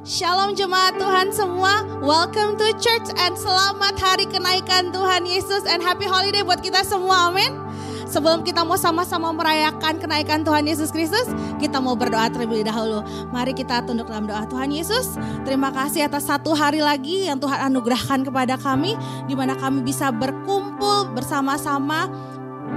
Shalom jemaat Tuhan semua, welcome to church and selamat hari kenaikan Tuhan Yesus and happy holiday buat kita semua, amin. Sebelum kita mau sama-sama merayakan kenaikan Tuhan Yesus Kristus, kita mau berdoa terlebih dahulu. Mari kita tunduk dalam doa. Tuhan Yesus, terima kasih atas satu hari lagi yang Tuhan anugerahkan kepada kami, di mana kami bisa berkumpul bersama-sama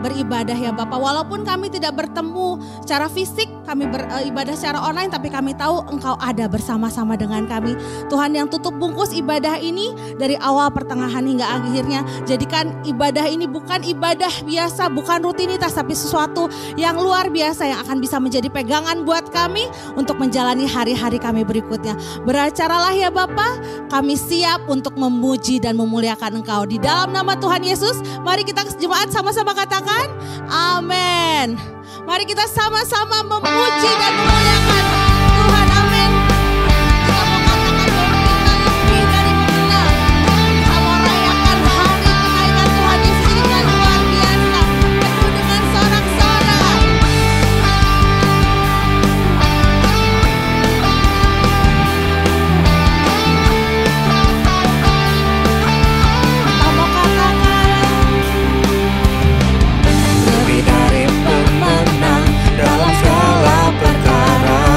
beribadah ya Bapak. Walaupun kami tidak bertemu secara fisik, kami beribadah secara online, tapi kami tahu Engkau ada bersama-sama dengan kami. Tuhan yang tutup bungkus ibadah ini dari awal, pertengahan hingga akhirnya. Jadikan ibadah ini bukan ibadah biasa, bukan rutinitas, tapi sesuatu yang luar biasa yang akan bisa menjadi pegangan buat kami untuk menjalani hari-hari kami berikutnya. Beracaralah ya Bapak, kami siap untuk memuji dan memuliakan Engkau. Di dalam nama Tuhan Yesus, mari kita jemaat sama-sama katakan amin. Mari kita sama-sama memuji dan memuliakan Tuhan, amin. Kita mau katakan bahwa kita lebih dari pemenang. Kita mau rayakan hari kenaikan Tuhan Yesus ini dengan luar biasa, penuh dengan sorak-sorai. Kita mau katakan lebih dari pemenang dalam segala perkara.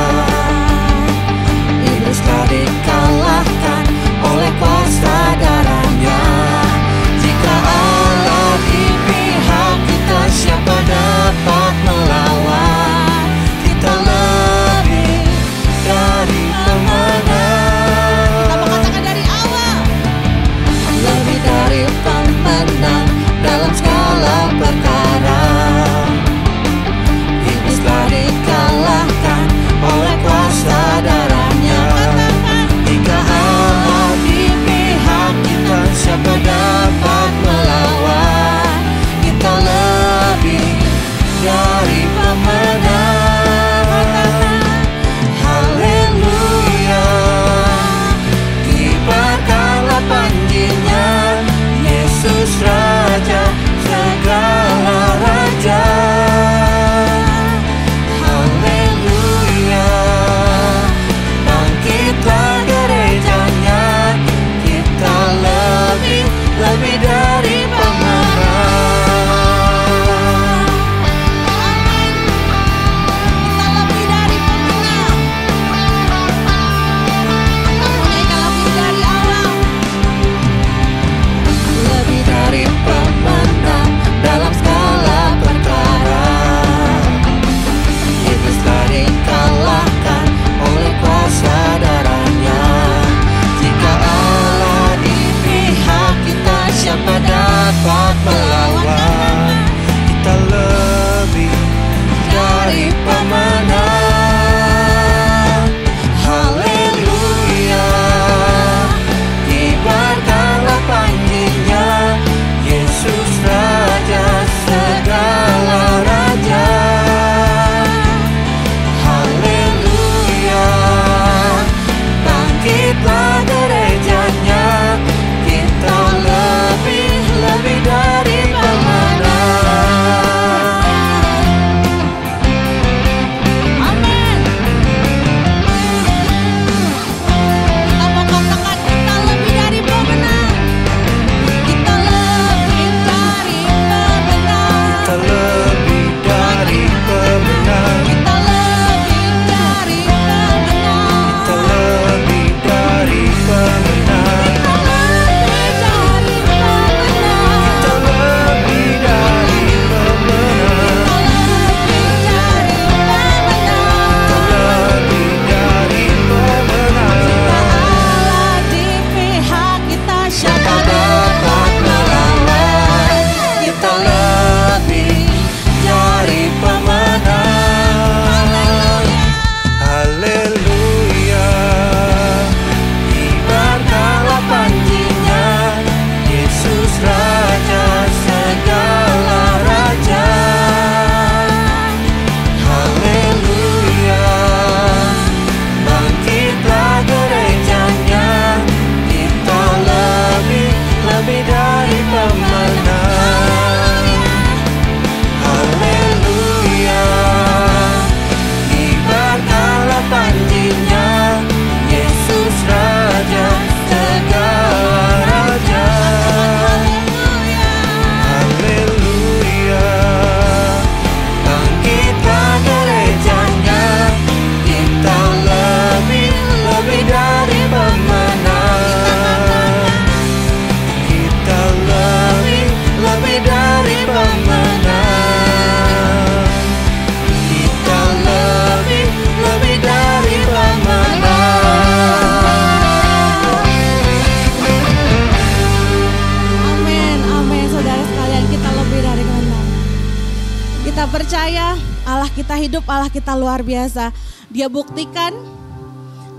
percaya Allah kita hidup, Allah kita luar biasa. Dia buktikan,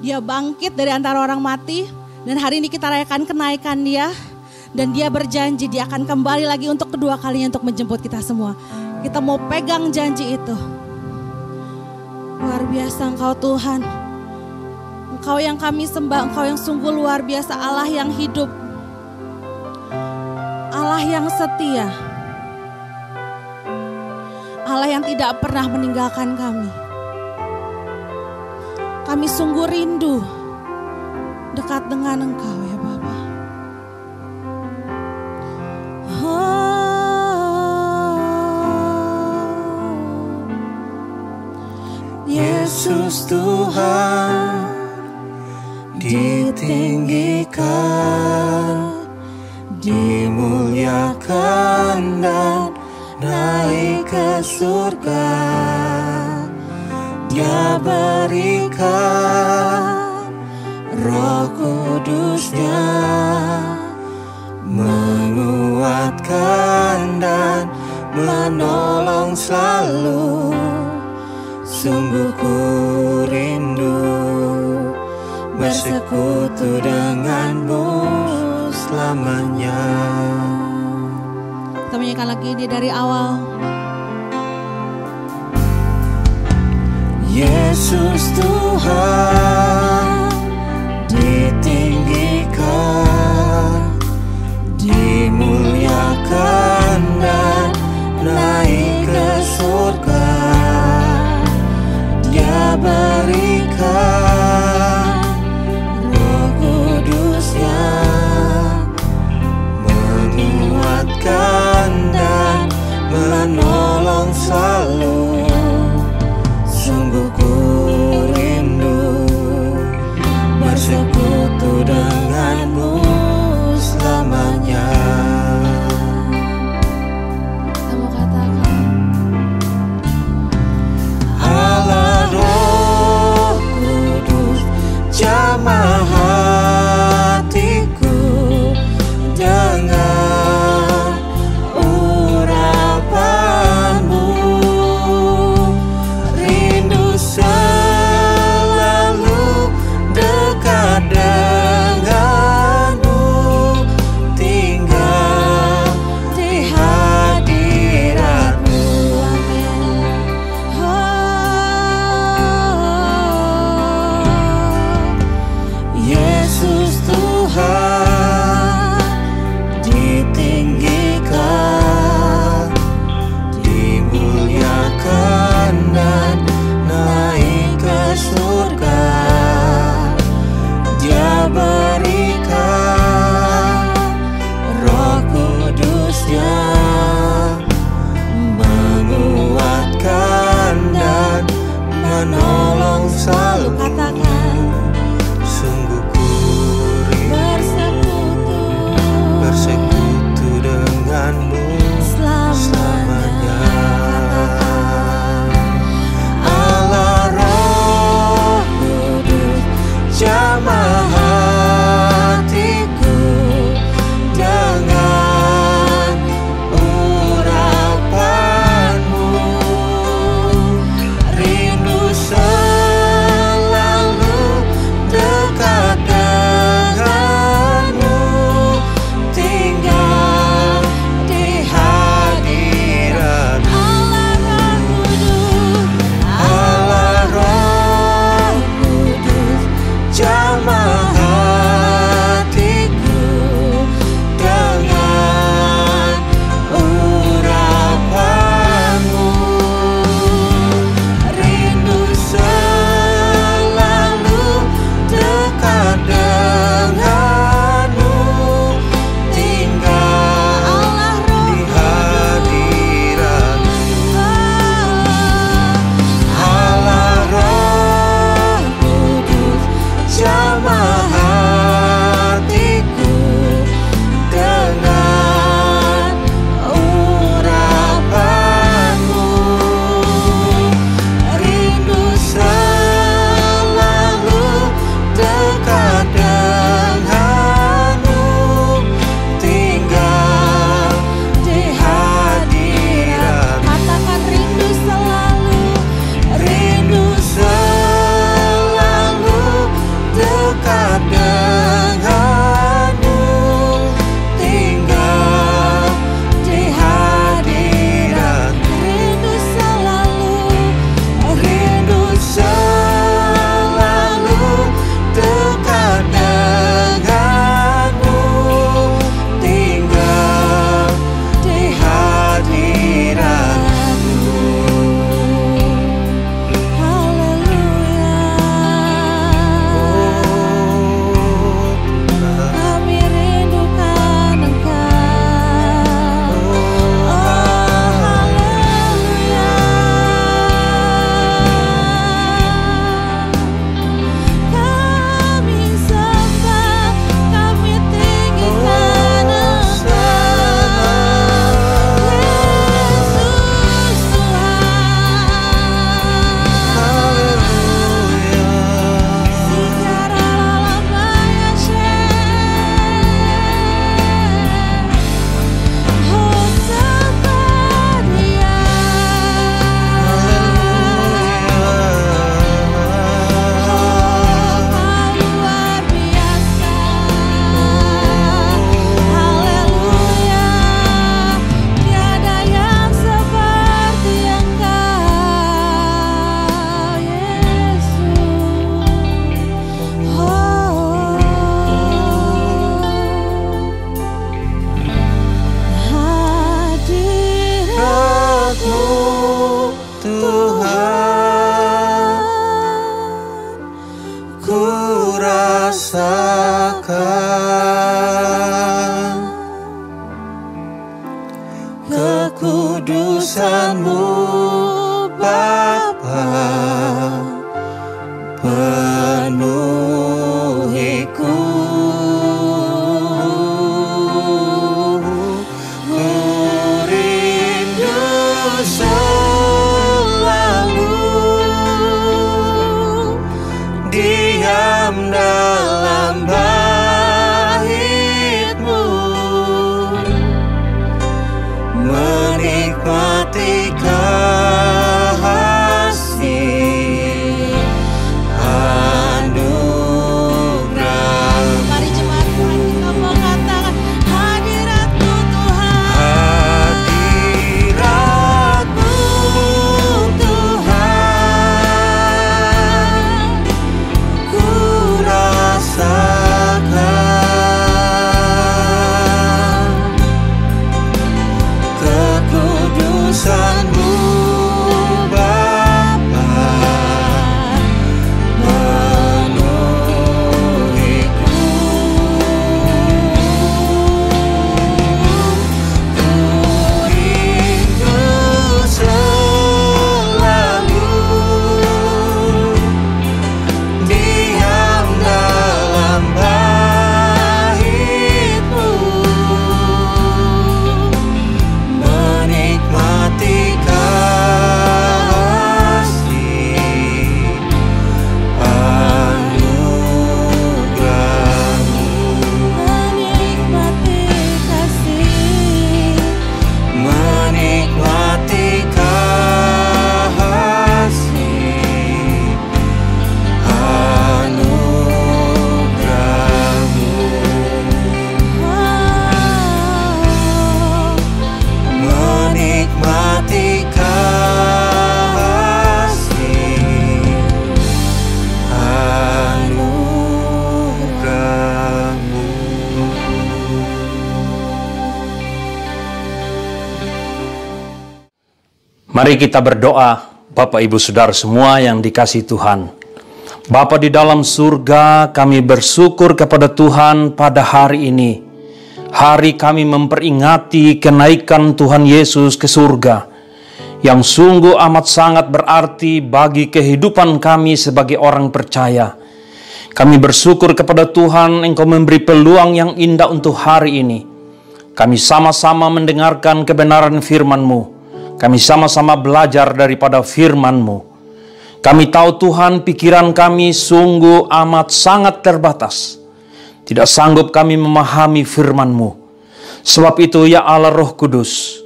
dia bangkit dari antara orang mati. Dan hari ini kita rayakan kenaikan dia. Dan dia berjanji dia akan kembali lagi untuk kedua kalinya untuk menjemput kita semua. Kita mau pegang janji itu. Luar biasa Engkau Tuhan. Engkau yang kami sembah, Engkau yang sungguh luar biasa. Allah yang hidup, Allah yang setia, Allah yang tidak pernah meninggalkan kami. Kami sungguh rindu dekat dengan Engkau ya Bapa. Yesus Tuhan ditinggikan, dimuliakan dan naik ke surga. Dia berikan Roh Kudus-Nya, menguatkan dan menolong selalu. Sungguh ku rindu bersekutu denganmu selamanya. Kita menyanyikan lagi ini dari awal. Yesus Tuhan ditinggikan, dimuliakan dan naik ke surga. Dia berikan Roh Kudus-Nya, menguatkan dan menolong selalu. Sungguh ku rindu ku rasakan kekudusan-Mu Bapa, penuhiku. Ku rindu selalu diam dalam bait-Mu, menikmati kasih anugerah. Mari jemaat Tuhan kita mengatakan hadirat-Mu Tuhan. Hadirat-Mu Tuhan, ku rasakan kekudusan-Mu Bapa, penuhiku. Ku rindu selalu diam dalam bait-Mu, menikmati kasih anugerah-Mu, Menikmati kasih. menikmati kasih anugerah-Mu, menikmati kasih anugerah-Mu. Mari kita berdoa, Bapak Ibu Saudara semua yang dikasihi Tuhan. Bapa di dalam surga, kami bersyukur kepada Tuhan pada hari ini. Hari kami memperingati kenaikan Tuhan Yesus ke surga, yang sungguh amat sangat berarti bagi kehidupan kami sebagai orang percaya. Kami bersyukur kepada Tuhan, Engkau memberi peluang yang indah untuk hari ini. Kami sama-sama mendengarkan kebenaran firman-Mu. Kami sama-sama belajar daripada firman-Mu. Kami tahu Tuhan, pikiran kami sungguh amat sangat terbatas. Tidak sanggup kami memahami firman-Mu. Sebab itu ya Allah Roh Kudus,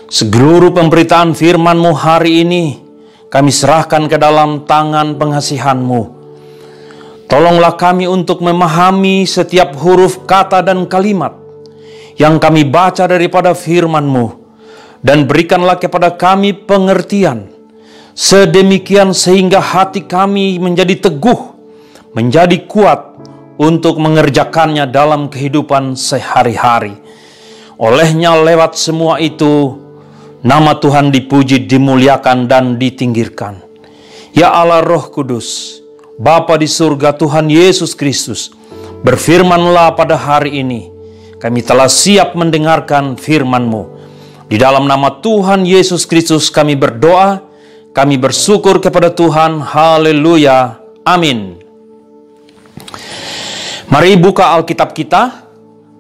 seluruh pemberitaan firman-Mu hari ini kami serahkan ke dalam tangan pengasihan-Mu. Tolonglah kami untuk memahami setiap huruf kata dan kalimat yang kami baca daripada firman-Mu. Dan berikanlah kepada kami pengertian sedemikian sehingga hati kami menjadi teguh, menjadi kuat untuk mengerjakannya dalam kehidupan sehari-hari. Olehnya lewat semua itu, nama Tuhan dipuji, dimuliakan, dan ditinggikan. Ya Allah Roh Kudus, Bapa di surga, Tuhan Yesus Kristus, berfirmanlah pada hari ini. Kami telah siap mendengarkan firman-Mu. Di dalam nama Tuhan Yesus Kristus kami berdoa, kami bersyukur kepada Tuhan. Haleluya. Amin. Mari buka Alkitab kita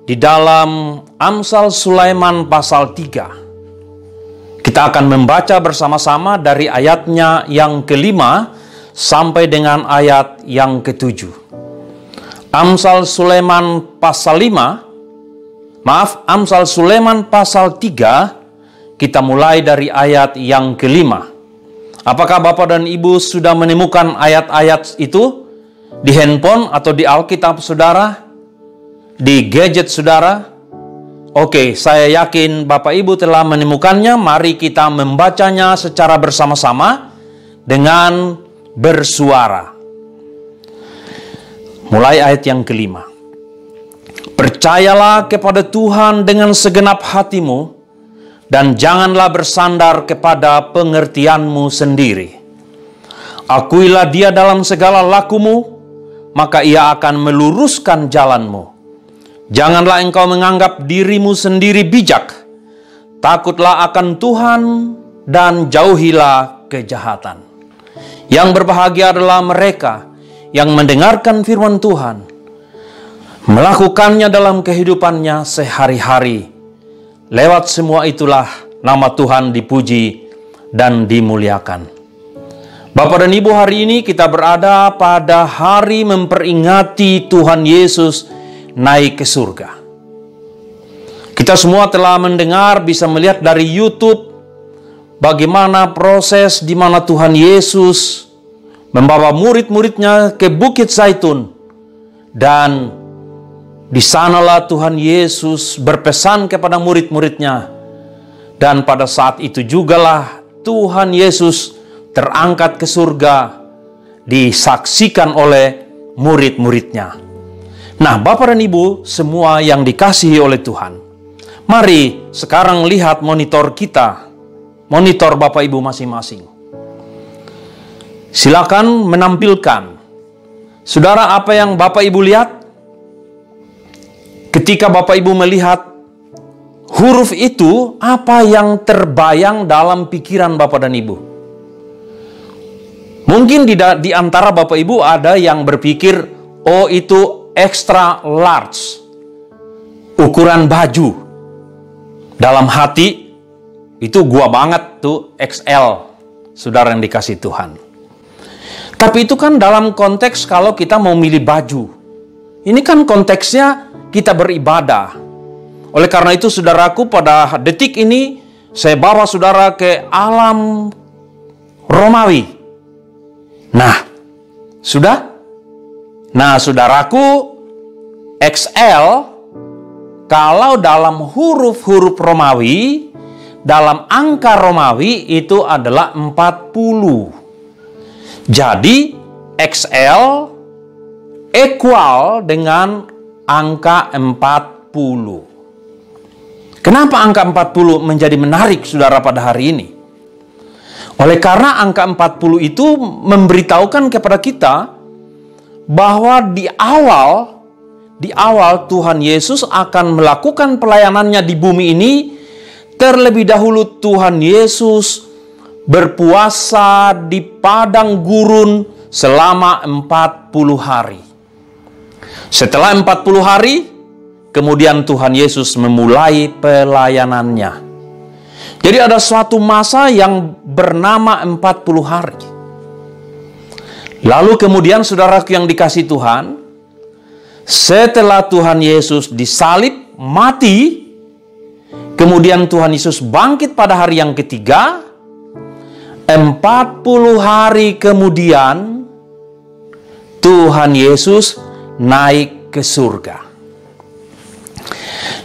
di dalam Amsal Sulaiman pasal 3. Kita akan membaca bersama-sama dari ayatnya yang ke-5 sampai dengan ayat yang ke-7. Amsal Sulaiman pasal 3, kita mulai dari ayat yang ke-5. Apakah Bapak dan Ibu sudah menemukan ayat-ayat itu di handphone atau di Alkitab saudara? Di gadget saudara? Oke, saya yakin Bapak Ibu telah menemukannya. Mari kita membacanya secara bersama-sama dengan bersuara. Mulai ayat yang ke-5. Percayalah kepada Tuhan dengan segenap hatimu, dan janganlah bersandar kepada pengertianmu sendiri. Akuilah Dia dalam segala lakumu, maka Ia akan meluruskan jalanmu. Janganlah engkau menganggap dirimu sendiri bijak. Takutlah akan Tuhan dan jauhilah kejahatan. Yang berbahagia adalah mereka yang mendengarkan firman Tuhan, melakukannya dalam kehidupannya sehari-hari. Lewat semua itulah nama Tuhan dipuji dan dimuliakan. Bapak dan Ibu, hari ini kita berada pada hari memperingati Tuhan Yesus naik ke surga. Kita semua telah mendengar, bisa melihat dari YouTube bagaimana proses di mana Tuhan Yesus membawa murid-muridnya ke Bukit Zaitun, dan di sanalah Tuhan Yesus berpesan kepada murid-muridnya, dan pada saat itu jugalah Tuhan Yesus terangkat ke surga, disaksikan oleh murid-muridnya. Nah, Bapak dan Ibu semua yang dikasihi oleh Tuhan, mari sekarang lihat monitor kita, monitor Bapak Ibu masing-masing. Silakan menampilkan. Saudara, apa yang Bapak Ibu lihat? Ketika Bapak Ibu melihat huruf itu, apa yang terbayang dalam pikiran Bapak dan Ibu? Mungkin di antara Bapak Ibu ada yang berpikir, oh itu extra large, ukuran baju. Dalam hati, itu gua banget tuh XL, saudara yang dikasih Tuhan. Tapi itu kan dalam konteks kalau kita mau milih baju. Ini kan konteksnya kita beribadah. Oleh karena itu, saudaraku, pada detik ini saya bawa saudara ke alam Romawi. Nah, sudah? Nah, saudaraku, XL kalau dalam huruf-huruf Romawi, dalam angka Romawi itu adalah 40. Jadi, XL equal dengan angka 40. Kenapa angka 40 menjadi menarik, saudara, pada hari ini? Oleh karena angka 40 itu memberitahukan kepada kita bahwa di awal Tuhan Yesus akan melakukan pelayanannya di bumi ini. Terlebih dahulu Tuhan Yesus berpuasa di padang gurun selama 40 hari. Setelah 40 hari, kemudian Tuhan Yesus memulai pelayanannya. Jadi ada suatu masa yang bernama 40 hari. Lalu kemudian saudaraku yang dikasih Tuhan, setelah Tuhan Yesus disalib, mati, kemudian Tuhan Yesus bangkit pada hari yang ketiga, 40 hari kemudian Tuhan Yesus naik ke surga.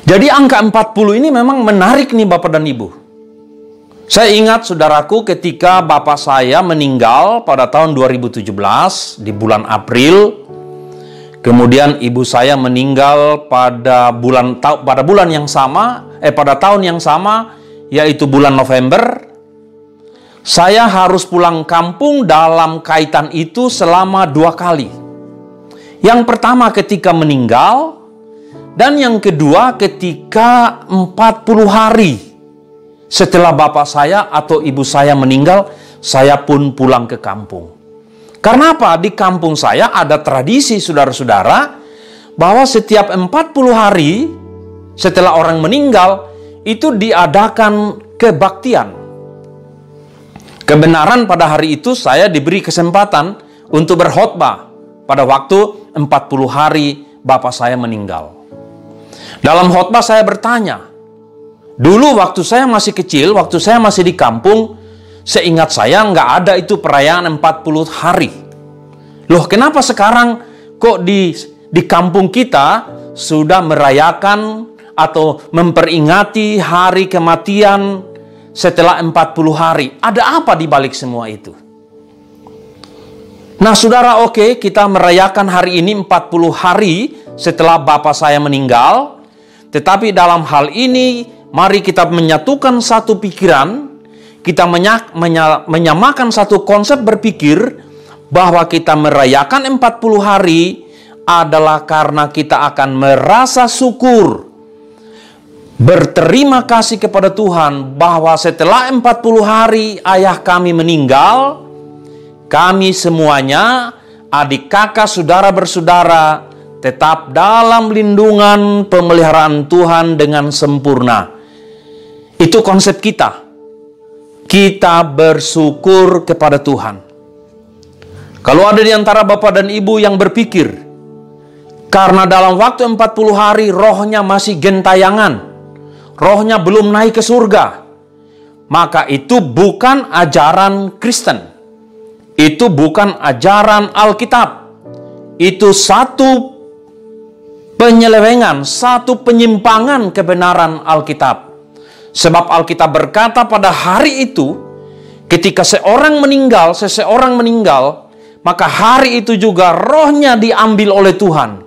Jadi angka 40 ini memang menarik nih Bapak dan Ibu. Saya ingat, saudaraku, ketika bapak saya meninggal pada tahun 2017 di bulan April. Kemudian ibu saya meninggal pada bulan yang sama, pada tahun yang sama, yaitu bulan November. Saya harus pulang kampung dalam kaitan itu selama 2 kali. Yang pertama ketika meninggal, dan yang kedua ketika 40 hari setelah bapak saya atau ibu saya meninggal, saya pun pulang ke kampung. Karena apa? Di kampung saya ada tradisi, saudara-saudara, bahwa setiap 40 hari setelah orang meninggal, itu diadakan kebaktian. Kebenaran pada hari itu saya diberi kesempatan untuk berkhotbah pada waktu 40 hari bapak saya meninggal. Dalam khotbah saya bertanya, dulu waktu saya masih kecil, waktu saya masih di kampung, seingat saya nggak ada itu perayaan 40 hari. Loh, kenapa sekarang kok di kampung kita sudah merayakan atau memperingati hari kematian setelah 40 hari? Ada apa di balik semua itu? Nah, saudara, oke, kita merayakan hari ini 40 hari setelah bapak saya meninggal. Tetapi dalam hal ini, mari kita menyatukan satu pikiran, kita menyamakan satu konsep berpikir bahwa kita merayakan 40 hari adalah karena kita akan merasa syukur, berterima kasih kepada Tuhan bahwa setelah 40 hari ayah kami meninggal, kami semuanya, adik kakak, saudara bersaudara, tetap dalam lindungan pemeliharaan Tuhan dengan sempurna. Itu konsep kita. Kita bersyukur kepada Tuhan. Kalau ada di antara Bapak dan Ibu yang berpikir, karena dalam waktu 40 hari rohnya masih gentayangan, rohnya belum naik ke surga, maka itu bukan ajaran Kristen. Itu bukan ajaran Alkitab. Itu satu penyelewengan, satu penyimpangan kebenaran Alkitab. Sebab Alkitab berkata pada hari itu, ketika seseorang meninggal, maka hari itu juga rohnya diambil oleh Tuhan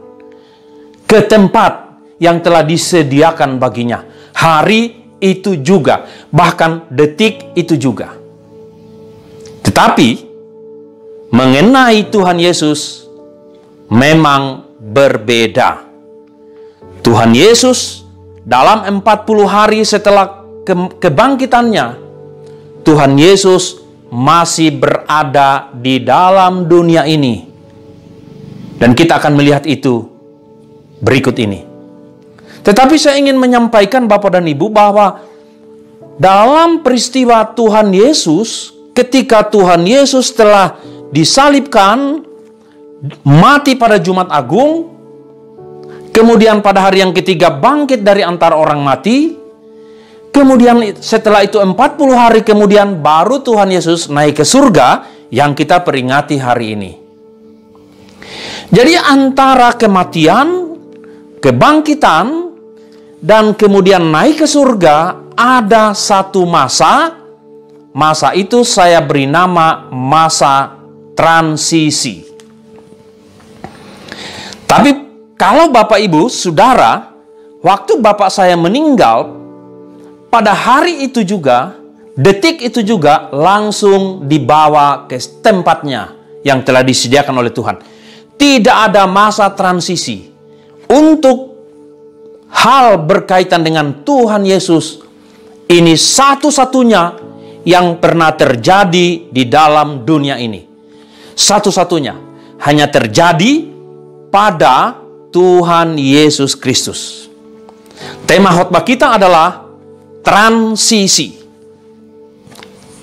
ke tempat yang telah disediakan baginya. Hari itu juga, bahkan detik itu juga. Tetapi mengenai Tuhan Yesus memang berbeda. Tuhan Yesus dalam 40 hari setelah kebangkitannya, Tuhan Yesus masih berada di dalam dunia ini. Dan kita akan melihat itu berikut ini. Tetapi saya ingin menyampaikan Bapak dan Ibu bahwa dalam peristiwa Tuhan Yesus, ketika Tuhan Yesus telah disalibkan, mati pada Jumat Agung, kemudian pada hari yang ketiga bangkit dari antara orang mati, kemudian setelah itu 40 hari kemudian baru Tuhan Yesus naik ke surga yang kita peringati hari ini. Jadi antara kematian, kebangkitan, dan kemudian naik ke surga ada satu masa. Masa itu saya beri nama masa transisi. Tapi kalau Bapak Ibu, Saudara, waktu Bapak saya meninggal, pada hari itu juga, detik itu juga langsung dibawa ke tempatnya yang telah disediakan oleh Tuhan. Tidak ada masa transisi. Untuk hal berkaitan dengan Tuhan Yesus, ini satu-satunya yang pernah terjadi di dalam dunia ini. Satu-satunya. Hanya terjadi pada Tuhan Yesus Kristus. Tema khotbah kita adalah transisi.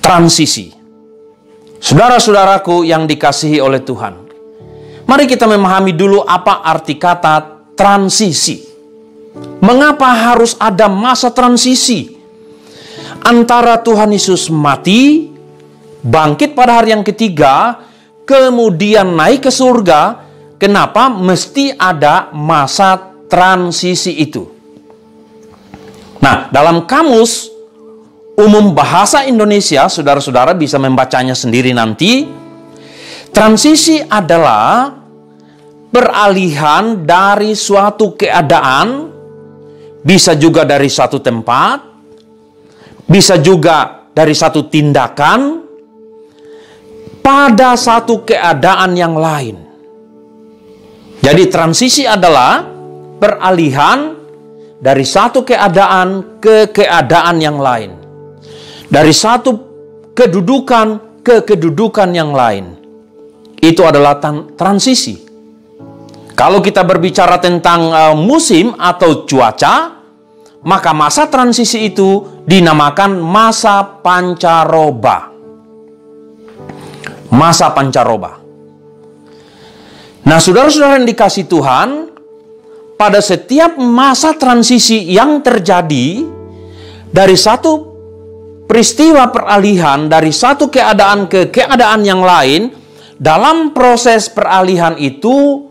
Transisi. Saudara-saudaraku yang dikasihi oleh Tuhan, mari kita memahami dulu apa arti kata transisi. Mengapa harus ada masa transisi antara Tuhan Yesus mati, bangkit pada hari yang ketiga, kemudian naik ke surga? Kenapa mesti ada masa transisi itu? Nah, dalam kamus umum bahasa Indonesia, saudara-saudara bisa membacanya sendiri nanti. Transisi adalah peralihan dari suatu keadaan, bisa juga dari suatu tempat, bisa juga dari satu tindakan, pada satu keadaan yang lain. Jadi transisi adalah peralihan dari satu keadaan ke keadaan yang lain. Dari satu kedudukan ke kedudukan yang lain. Itu adalah transisi. Kalau kita berbicara tentang musim atau cuaca, maka masa transisi itu dinamakan masa pancaroba. Masa pancaroba. Nah, saudara-saudara yang dikasihi Tuhan, pada setiap masa transisi yang terjadi dari satu peristiwa peralihan dari satu keadaan ke keadaan yang lain, dalam proses peralihan itu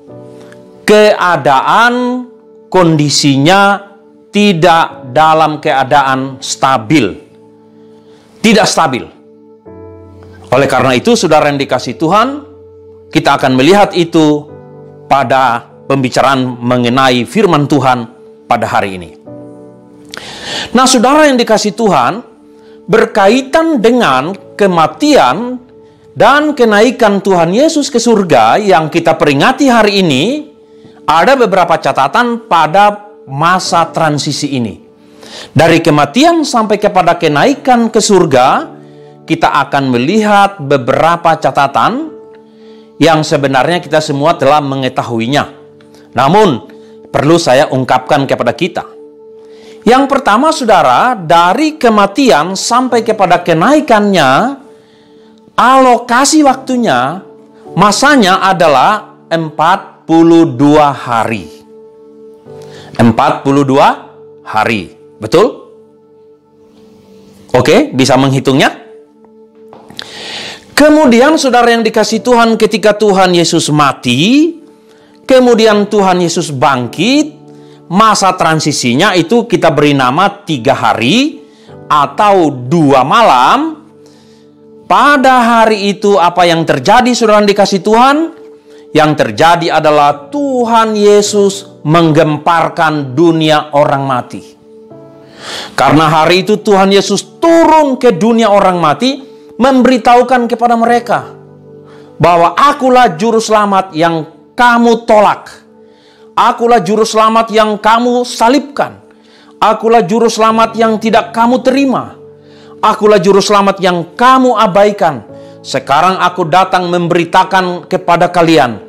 keadaan kondisinya tidak dalam keadaan stabil. Tidak stabil. Oleh karena itu, saudara yang dikasihi Tuhan, kita akan melihat itu pada pembicaraan mengenai firman Tuhan pada hari ini. Nah, saudara yang dikasihi Tuhan, berkaitan dengan kematian dan kenaikan Tuhan Yesus ke surga yang kita peringati hari ini, ada beberapa catatan pada masa transisi ini. Dari kematian sampai kepada kenaikan ke surga, kita akan melihat beberapa catatan yang sebenarnya kita semua telah mengetahuinya. Namun, perlu saya ungkapkan kepada kita. Yang pertama, saudara, dari kematian sampai kepada kenaikannya, alokasi waktunya, masanya adalah 42 hari. 42 hari. Betul? Oke, bisa menghitungnya? Kemudian saudara yang dikasihi Tuhan, ketika Tuhan Yesus mati, kemudian Tuhan Yesus bangkit, masa transisinya itu kita beri nama 3 hari atau 2 malam. Pada hari itu apa yang terjadi saudara yang dikasihi Tuhan? Yang terjadi adalah Tuhan Yesus menggemparkan dunia orang mati. Karena hari itu Tuhan Yesus turun ke dunia orang mati, memberitahukan kepada mereka bahwa akulah juru selamat yang kamu tolak. Akulah juru selamat yang kamu salibkan. Akulah juru selamat yang tidak kamu terima. Akulah juru selamat yang kamu abaikan. Sekarang aku datang memberitakan kepada kalian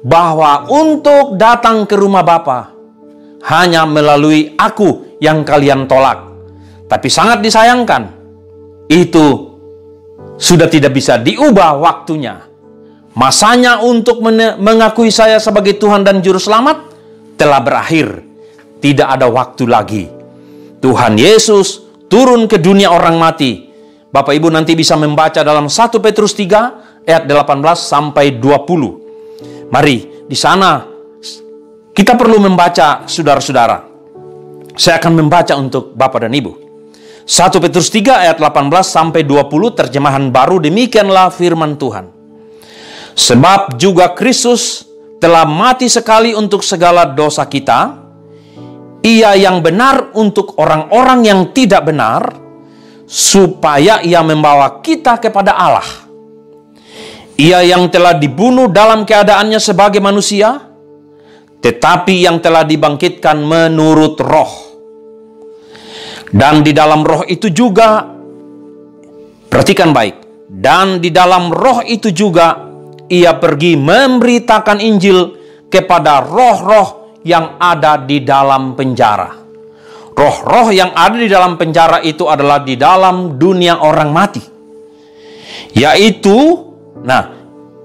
bahwa untuk datang ke rumah Bapa hanya melalui aku yang kalian tolak. Tapi sangat disayangkan, itu sudah tidak bisa diubah waktunya. Masanya untuk mengakui saya sebagai Tuhan dan Juru Selamat telah berakhir. Tidak ada waktu lagi. Tuhan Yesus turun ke dunia orang mati. Bapak Ibu nanti bisa membaca dalam 1 Petrus 3 ayat 18 sampai 20. Mari, di sana kita perlu membaca, saudara-saudara. Saya akan membaca untuk Bapak dan Ibu. 1 Petrus 3 ayat 18 sampai 20 terjemahan baru, demikianlah firman Tuhan. Sebab juga Kristus telah mati sekali untuk segala dosa kita, Ia yang benar untuk orang-orang yang tidak benar, supaya Ia membawa kita kepada Allah. Ia yang telah dibunuh dalam keadaannya sebagai manusia, tetapi yang telah dibangkitkan menurut roh. Dan di dalam roh itu juga, perhatikan baik, dan di dalam roh itu juga Ia pergi memberitakan Injil kepada roh-roh yang ada di dalam penjara. Roh-roh yang ada di dalam penjara itu adalah di dalam dunia orang mati. Yaitu, nah,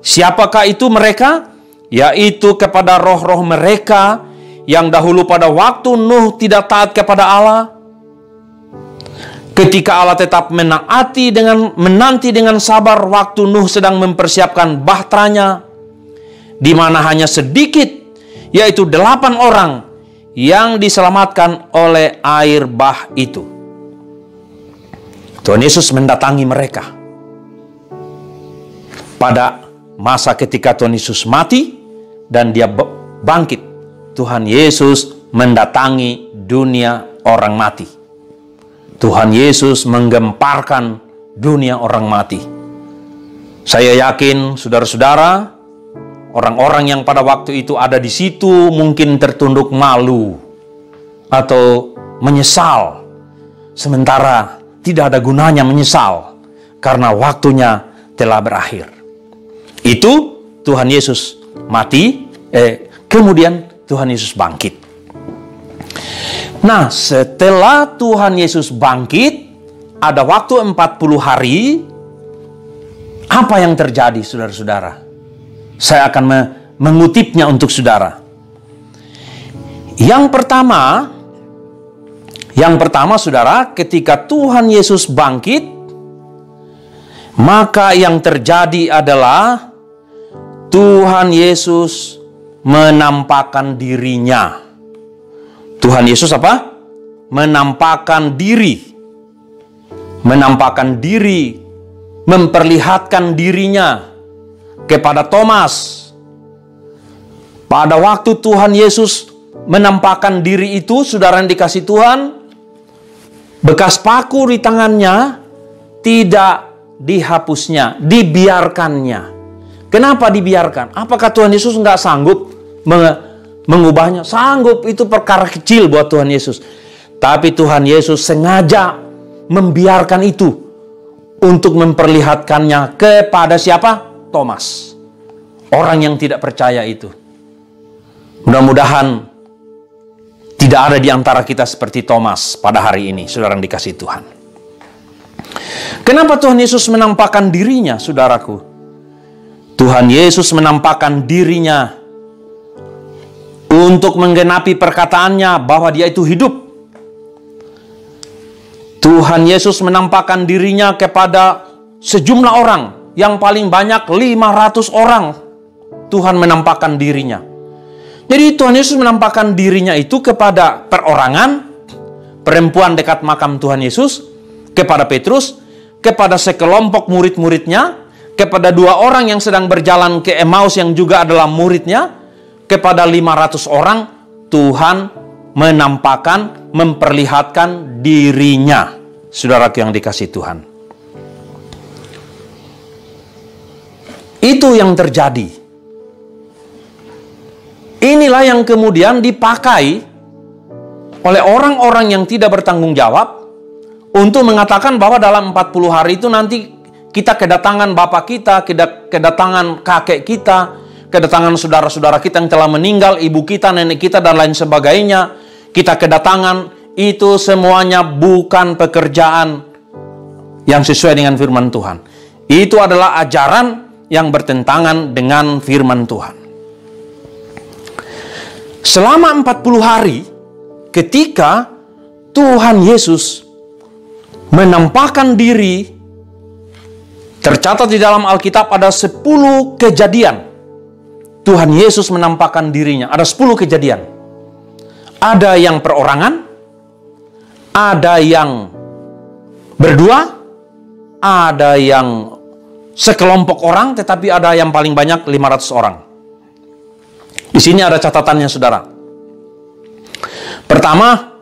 siapakah itu mereka? Yaitu kepada roh-roh mereka yang dahulu pada waktu Nuh tidak taat kepada Allah. Ketika Allah tetap menanti dengan sabar waktu Nuh sedang mempersiapkan bahteranya, di mana hanya sedikit, yaitu 8 orang yang diselamatkan oleh air bah itu. Tuhan Yesus mendatangi mereka. Pada masa ketika Tuhan Yesus mati dan Dia bangkit, Tuhan Yesus mendatangi dunia orang mati. Tuhan Yesus menggemparkan dunia orang mati. Saya yakin saudara-saudara, orang-orang yang pada waktu itu ada di situ mungkin tertunduk malu atau menyesal. Sementara tidak ada gunanya menyesal karena waktunya telah berakhir. Itu Tuhan Yesus mati, kemudian Tuhan Yesus bangkit. Nah, setelah Tuhan Yesus bangkit, ada waktu 40 hari. Apa yang terjadi, saudara-saudara? Saya akan mengutipnya untuk saudara. Yang pertama, saudara, ketika Tuhan Yesus bangkit, maka yang terjadi adalah Tuhan Yesus menampakkan dirinya. Tuhan Yesus apa? Menampakkan diri. Menampakkan diri, memperlihatkan dirinya kepada Thomas. Pada waktu Tuhan Yesus menampakkan diri itu, saudara yang dikasihi Tuhan, bekas paku di tangannya tidak dihapusnya, dibiarkannya. Kenapa dibiarkan? Apakah Tuhan Yesus nggak sanggup mengubahnya? Sanggup, itu perkara kecil buat Tuhan Yesus. Tapi Tuhan Yesus sengaja membiarkan itu untuk memperlihatkannya kepada siapa? Thomas. Orang yang tidak percaya itu. Mudah-mudahan tidak ada di antara kita seperti Thomas pada hari ini, saudara yang dikasihi Tuhan. Kenapa Tuhan Yesus menampakkan dirinya, saudaraku? Tuhan Yesus menampakkan dirinya untuk menggenapi perkataannya bahwa dia itu hidup. Tuhan Yesus menampakkan dirinya kepada sejumlah orang, yang paling banyak 500 orang. Tuhan menampakkan dirinya. Jadi Tuhan Yesus menampakkan dirinya itu kepada perorangan, perempuan dekat makam Tuhan Yesus, kepada Petrus, kepada sekelompok murid-muridnya, kepada 2 orang yang sedang berjalan ke Emmaus yang juga adalah muridnya, kepada 500 orang. Tuhan menampakkan, memperlihatkan dirinya. Saudaraku yang dikasihi Tuhan. Itu yang terjadi. Inilah yang kemudian dipakai oleh orang-orang yang tidak bertanggung jawab untuk mengatakan bahwa dalam 40 hari itu nanti kita kedatangan bapak kita, kedatangan kakek kita, kedatangan saudara-saudara kita yang telah meninggal, ibu kita, nenek kita, dan lain sebagainya. Kita kedatangan, itu semuanya bukan pekerjaan yang sesuai dengan firman Tuhan. Itu adalah ajaran yang bertentangan dengan firman Tuhan. Selama 40 hari, ketika Tuhan Yesus menampakkan diri, tercatat di dalam Alkitab ada 10 kejadian. Tuhan Yesus menampakkan dirinya. Ada 10 kejadian. Ada yang perorangan, ada yang berdua, ada yang sekelompok orang, tetapi ada yang paling banyak 500 orang. Di sini ada catatannya, saudara. Pertama,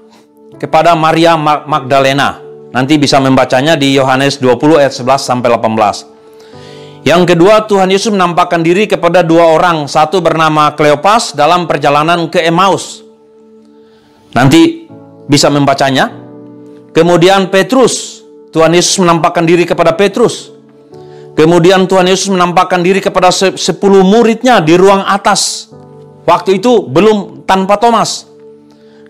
kepada Maria Magdalena. Nanti bisa membacanya di Yohanes 20 ayat 11 sampai 18. Yang kedua, Tuhan Yesus menampakkan diri kepada 2 orang. Satu bernama Kleopas dalam perjalanan ke Emmaus. Nanti bisa membacanya. Kemudian Petrus. Tuhan Yesus menampakkan diri kepada Petrus. Kemudian Tuhan Yesus menampakkan diri kepada 10 muridnya di ruang atas. Waktu itu belum tanpa Thomas.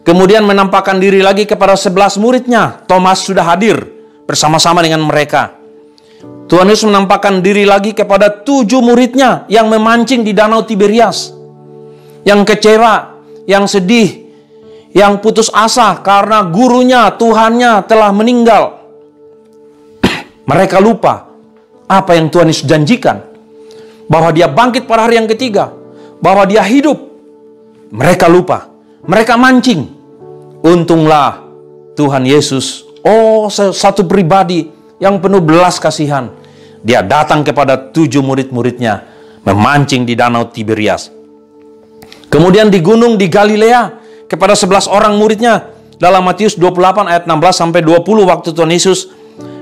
Kemudian menampakkan diri lagi kepada 11 muridnya. Thomas sudah hadir bersama-sama dengan mereka. Tuhan Yesus menampakkan diri lagi kepada 7 muridnya yang memancing di danau Tiberias. Yang kecewa, yang sedih, yang putus asa karena gurunya, Tuhannya telah meninggal. Mereka lupa apa yang Tuhan Yesus janjikan. Bahwa dia bangkit pada hari yang ketiga. Bahwa dia hidup. Mereka lupa. Mereka mancing. Untunglah Tuhan Yesus, satu pribadi yang penuh belas kasihan. Dia datang kepada 7 murid-muridnya, memancing di danau Tiberias. Kemudian di gunung di Galilea, kepada 11 orang muridnya, dalam Matius 28 ayat 16 sampai 20 waktu Tuhan Yesus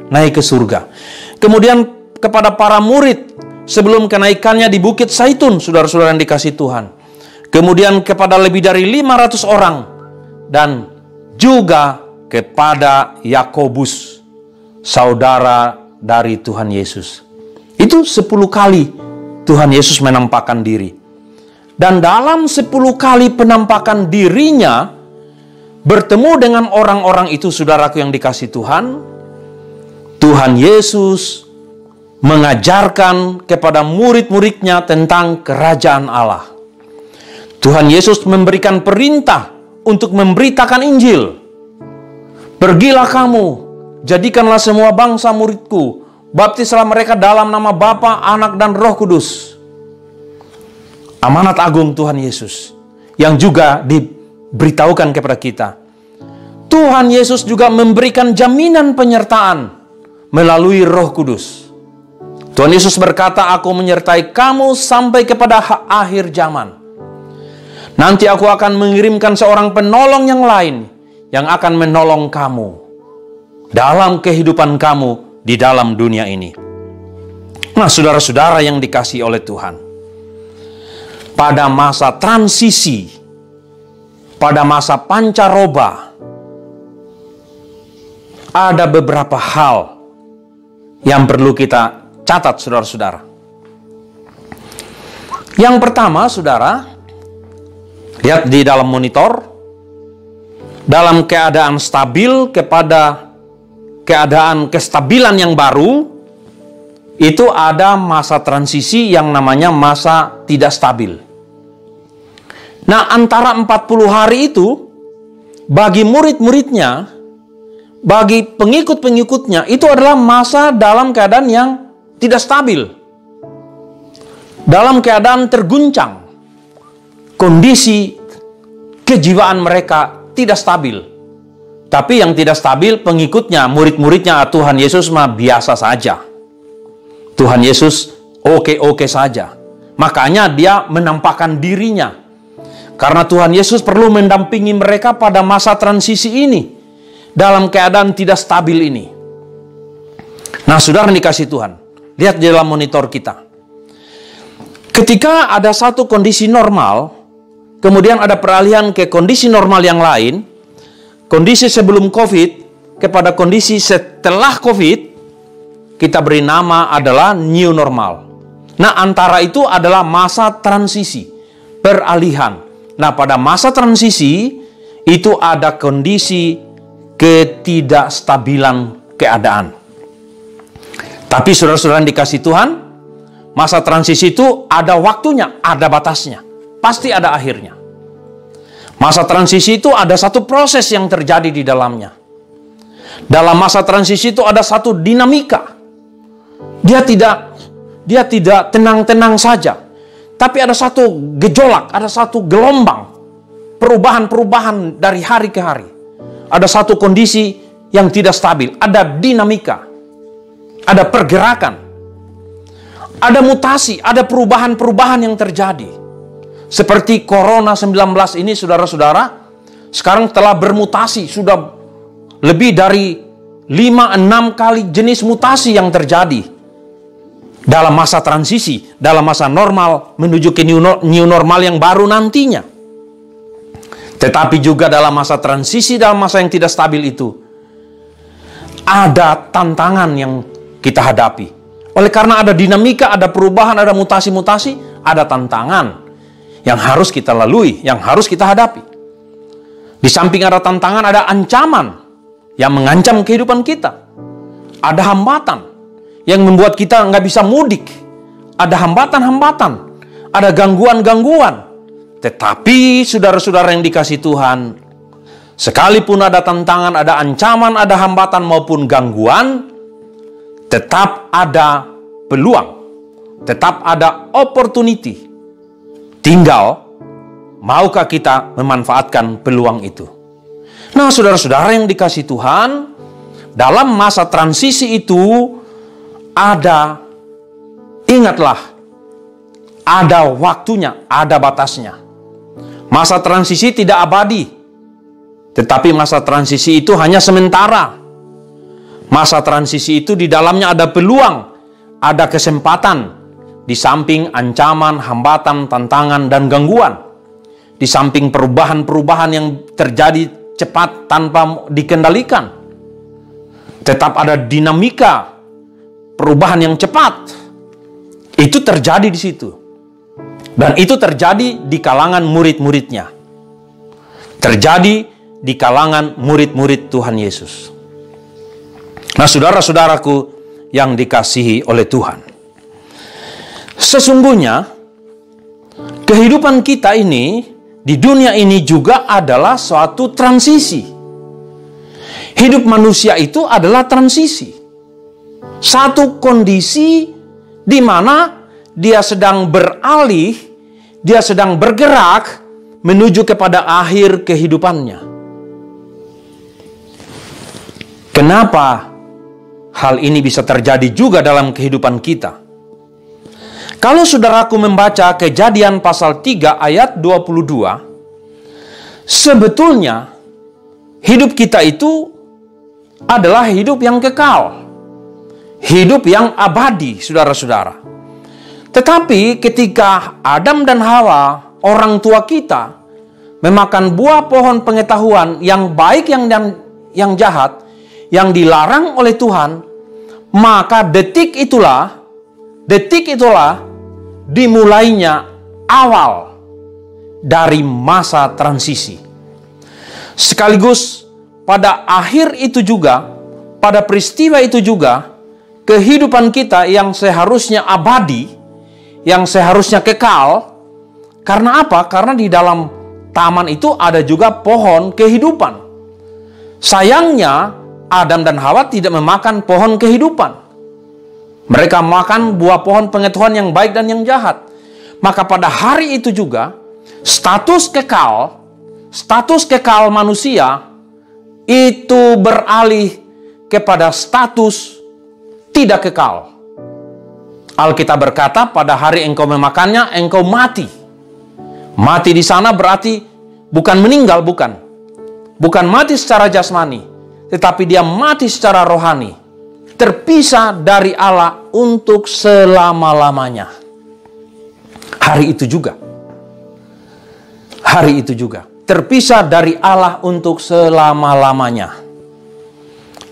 naik ke surga. Kemudian kepada para murid sebelum kenaikannya di Bukit Zaitun, saudara-saudara yang dikasihi Tuhan. Kemudian kepada lebih dari 500 orang. Dan juga kepada Yakobus, saudara dari Tuhan Yesus. Itu 10 kali Tuhan Yesus menampakkan diri. Dan dalam 10 kali penampakan dirinya, bertemu dengan orang-orang itu, saudaraku yang dikasihi Tuhan, Tuhan Yesus mengajarkan kepada murid-muridnya tentang kerajaan Allah. Tuhan Yesus memberikan perintah untuk memberitakan Injil. Pergilah kamu, jadikanlah semua bangsa muridku, baptislah mereka dalam nama Bapa, Anak, dan Roh Kudus. Amanat agung Tuhan Yesus yang juga diberitahukan kepada kita. Tuhan Yesus juga memberikan jaminan penyertaan melalui Roh Kudus. Tuhan Yesus berkata, "Aku menyertai kamu sampai kepada akhir zaman. Nanti aku akan mengirimkan seorang penolong yang lain yang akan menolong kamu dalam kehidupan kamu di dalam dunia ini." Nah, saudara-saudara yang dikasihi oleh Tuhan, pada masa transisi, pada masa pancaroba, ada beberapa hal yang perlu kita catat, saudara-saudara. Yang pertama, saudara, lihat di dalam monitor, dalam keadaan stabil kepada keadaan kestabilan yang baru, itu ada masa transisi yang namanya masa tidak stabil. Nah, antara 40 hari itu, bagi murid-muridnya, bagi pengikut-pengikutnya, itu adalah masa dalam keadaan yang tidak stabil. Dalam keadaan terguncang. Kondisi kejiwaan mereka tidak stabil. Tapi yang tidak stabil pengikutnya, murid-muridnya Tuhan Yesus mah biasa saja. Tuhan Yesus oke-oke saja. Makanya dia menampakkan dirinya. Karena Tuhan Yesus perlu mendampingi mereka pada masa transisi ini. Dalam keadaan tidak stabil ini. Nah, saudara yang dikasihi Tuhan, lihat di dalam monitor kita. Ketika ada satu kondisi normal, kemudian ada peralihan ke kondisi normal yang lain, kondisi sebelum COVID kepada kondisi setelah COVID, kita beri nama adalah new normal. Nah, antara itu adalah masa transisi, peralihan. Nah, pada masa transisi itu ada kondisi ketidakstabilan keadaan. Tapi saudara-saudara yang dikasihi Tuhan, masa transisi itu ada waktunya, ada batasnya. Pasti ada akhirnya. Masa transisi itu ada satu proses yang terjadi di dalamnya. Dalam masa transisi itu ada satu dinamika. Dia tidak tenang-tenang saja. Tapi ada satu gejolak, ada satu gelombang. Perubahan-perubahan dari hari ke hari. Ada satu kondisi yang tidak stabil. Ada dinamika. Ada pergerakan. Ada mutasi, ada perubahan-perubahan yang terjadi. Seperti Corona 19 ini, saudara-saudara, sekarang telah bermutasi. Sudah lebih dari 5-6 kali jenis mutasi yang terjadi. Dalam masa transisi, dalam masa normal, menuju ke new normal yang baru nantinya. Tetapi juga dalam masa transisi, dalam masa yang tidak stabil itu, ada tantangan yang kita hadapi. Oleh karena ada dinamika, ada perubahan, ada mutasi-mutasi, ada tantangan yang harus kita lalui, yang harus kita hadapi. Di samping ada tantangan, ada ancaman yang mengancam kehidupan kita. Ada hambatan yang membuat kita nggak bisa mudik. Ada hambatan-hambatan, ada gangguan-gangguan. Tetapi saudara-saudara yang dikasihi Tuhan, sekalipun ada tantangan, ada ancaman, ada hambatan maupun gangguan, tetap ada peluang, tetap ada opportunity. Tinggal, maukah kita memanfaatkan peluang itu? Nah, saudara-saudara yang dikasihi Tuhan, dalam masa transisi itu ingatlah, ada waktunya, ada batasnya. Masa transisi tidak abadi, tetapi masa transisi itu hanya sementara. Masa transisi itu di dalamnya ada peluang, ada kesempatan, di samping ancaman, hambatan, tantangan, dan gangguan. Di samping perubahan-perubahan yang terjadi cepat tanpa dikendalikan. Tetap ada dinamika perubahan yang cepat. Itu terjadi di situ. Dan itu terjadi di kalangan murid-muridnya. Terjadi di kalangan murid-murid Tuhan Yesus. Nah, saudara-saudaraku yang dikasihi oleh Tuhan, sesungguhnya kehidupan kita ini di dunia ini juga adalah suatu transisi. Hidup manusia itu adalah transisi. Satu kondisi di mana dia sedang beralih, dia sedang bergerak menuju kepada akhir kehidupannya. Kenapa hal ini bisa terjadi juga dalam kehidupan kita? Kalau saudaraku membaca Kejadian pasal 3 ayat 22, sebetulnya hidup kita itu adalah hidup yang kekal. hidup yang abadi, saudara-saudara. Tetapi ketika Adam dan Hawa, orang tua kita, memakan buah pohon pengetahuan yang baik yang jahat, yang dilarang oleh Tuhan, maka detik itulah dimulainya awal dari masa transisi. Sekaligus pada akhir itu juga, pada peristiwa itu juga, kehidupan kita yang seharusnya abadi, yang seharusnya kekal. Karena apa? Karena di dalam taman itu ada juga pohon kehidupan. Sayangnya Adam dan Hawa tidak memakan pohon kehidupan. Mereka makan buah pohon pengetahuan yang baik dan yang jahat. Maka pada hari itu juga status kekal manusia itu beralih kepada status tidak kekal. Alkitab berkata, pada hari engkau memakannya, engkau mati. Mati di sana berarti bukan meninggal, bukan. Bukan mati secara jasmani, tetapi dia mati secara rohani. Terpisah dari Allah untuk selama-lamanya. Hari itu juga. Terpisah dari Allah untuk selama-lamanya.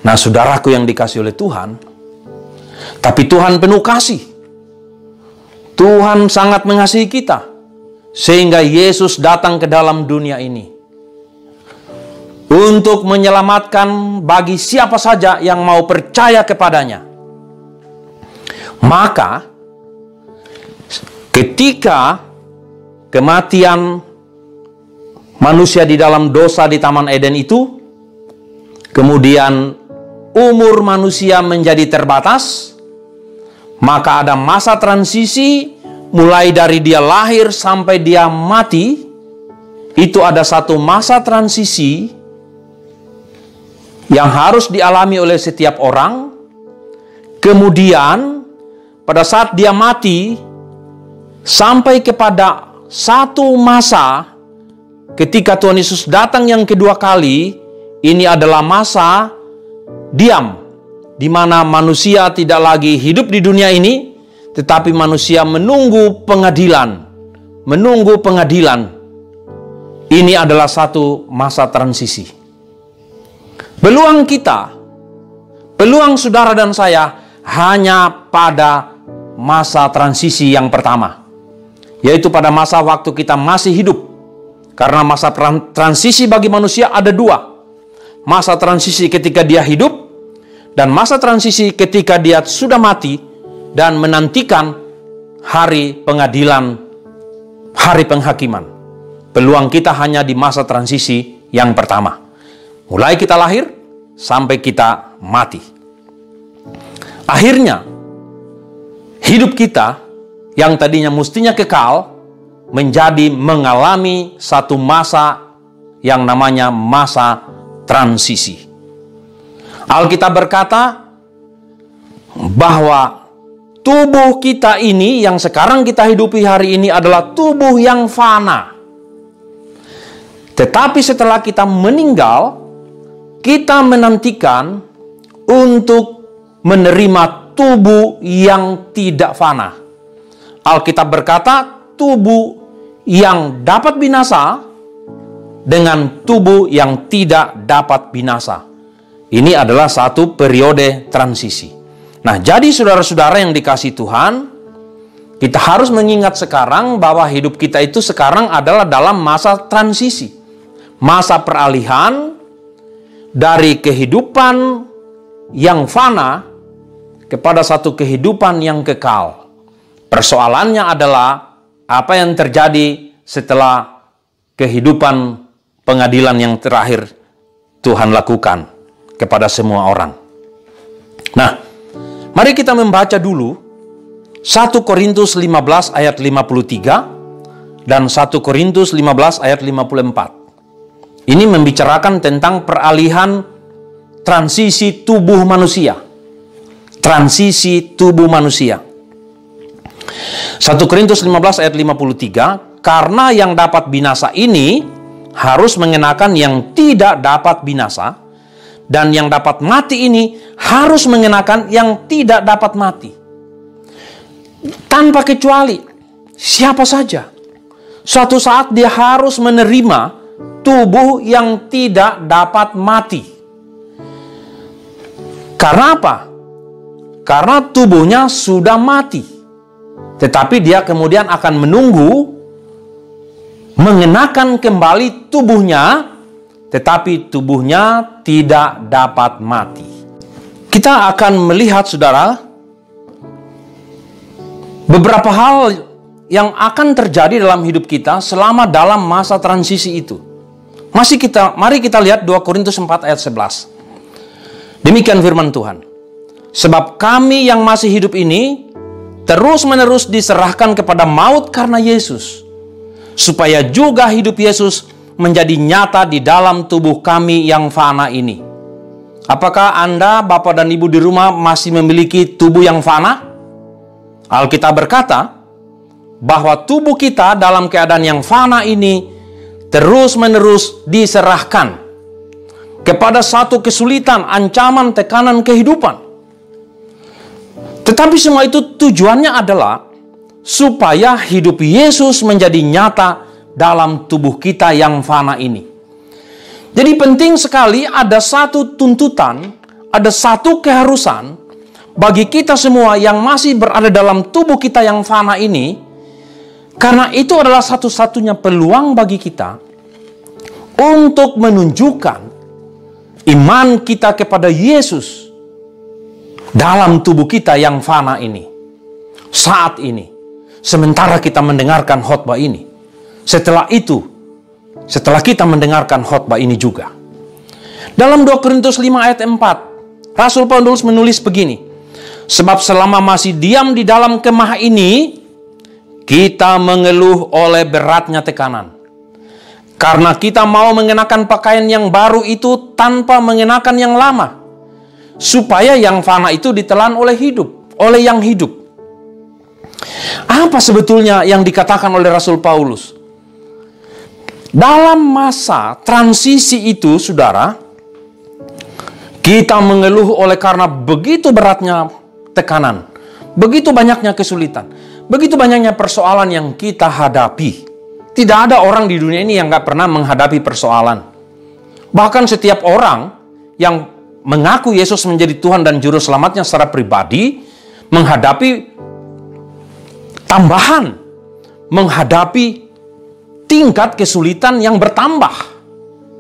Nah, saudaraku yang dikasihi oleh Tuhan, tapi Tuhan penuh kasih. Tuhan sangat mengasihi kita, sehingga Yesus datang ke dalam dunia ini untuk menyelamatkan bagi siapa saja yang mau percaya kepadanya. Maka ketika kematian manusia di dalam dosa di Taman Eden itu, kemudian umur manusia menjadi terbatas, maka ada masa transisi mulai dari dia lahir sampai dia mati. Itu ada satu masa transisi yang harus dialami oleh setiap orang. Kemudian pada saat dia mati, sampai kepada satu masa ketika Tuhan Yesus datang yang kedua kali, ini adalah masa diam, di mana manusia tidak lagi hidup di dunia ini, tetapi manusia menunggu pengadilan. Ini adalah satu masa transisi. Peluang kita, peluang saudara dan saya hanya pada masa transisi yang pertama, yaitu pada masa waktu kita masih hidup. Karena masa transisi bagi manusia ada dua. Masa transisi ketika dia hidup, dan masa transisi ketika dia sudah mati dan menantikan hari pengadilan, hari penghakiman. Peluang kita hanya di masa transisi yang pertama. Mulai kita lahir sampai kita mati. Akhirnya, hidup kita yang tadinya mestinya kekal menjadi mengalami satu masa yang namanya masa transisi. Alkitab berkata bahwa tubuh kita ini yang sekarang kita hidupi hari ini adalah tubuh yang fana. Tetapi setelah kita meninggal, kita menantikan untuk menerima tubuh yang tidak fana. Alkitab berkata tubuh yang dapat binasa dengan tubuh yang tidak dapat binasa. Ini adalah satu periode transisi. Nah, jadi saudara-saudara yang dikasihi Tuhan, kita harus mengingat sekarang bahwa hidup kita itu sekarang adalah dalam masa transisi. Masa peralihan dari kehidupan yang fana kepada satu kehidupan yang kekal. Persoalannya adalah apa yang terjadi setelah kehidupan pengadilan yang terakhir Tuhan lakukan kepada semua orang. Nah, mari kita membaca dulu 1 Korintus 15 ayat 53 dan 1 Korintus 15 ayat 54. Ini membicarakan tentang peralihan transisi tubuh manusia. Transisi tubuh manusia. 1 Korintus 15 ayat 53, karena yang dapat binasa ini harus mengenakan yang tidak dapat binasa, dan yang dapat mati ini harus mengenakan yang tidak dapat mati. Tanpa kecuali, siapa saja. Suatu saat dia harus menerima tubuh yang tidak dapat mati. Karena apa? Karena tubuhnya sudah mati. Tetapi dia kemudian akan menunggu mengenakan kembali tubuhnya, tetapi tubuhnya tidak dapat mati. Kita akan melihat, saudara, beberapa hal yang akan terjadi dalam hidup kita selama dalam masa transisi itu. Mari kita lihat 2 Korintus 4 ayat 11. Demikian firman Tuhan. Sebab kami yang masih hidup ini terus-menerus diserahkan kepada maut karena Yesus, supaya juga hidup Yesus menjadi nyata di dalam tubuh kami yang fana ini. Apakah Anda, Bapak dan Ibu di rumah masih memiliki tubuh yang fana? Alkitab berkata bahwa tubuh kita dalam keadaan yang fana ini terus-menerus diserahkan kepada satu kesulitan, ancaman, tekanan kehidupan. Tetapi semua itu tujuannya adalah supaya hidup Yesus menjadi nyata dalam tubuh kita yang fana ini. Jadi penting sekali ada satu tuntutan, ada satu keharusan bagi kita semua yang masih berada dalam tubuh kita yang fana ini, karena itu adalah satu-satunya peluang bagi kita untuk menunjukkan iman kita kepada Yesus dalam tubuh kita yang fana ini. Saat ini, sementara kita mendengarkan khotbah ini. Setelah itu, setelah kita mendengarkan khotbah ini juga. Dalam 2 Korintus 5 ayat 4, Rasul Paulus menulis begini. Sebab selama masih diam di dalam kemah ini, kita mengeluh oleh beratnya tekanan. Karena kita mau mengenakan pakaian yang baru itu tanpa mengenakan yang lama. Supaya yang fana itu ditelan oleh yang hidup. Apa sebetulnya yang dikatakan oleh Rasul Paulus? Dalam masa transisi itu, saudara, kita mengeluh oleh karena begitu beratnya tekanan, begitu banyaknya kesulitan, begitu banyaknya persoalan yang kita hadapi. Tidak ada orang di dunia ini yang gak pernah menghadapi persoalan. Bahkan setiap orang yang mengaku Yesus menjadi Tuhan dan Juru Selamatnya secara pribadi, menghadapi tambahan, menghadapi tingkat kesulitan yang bertambah,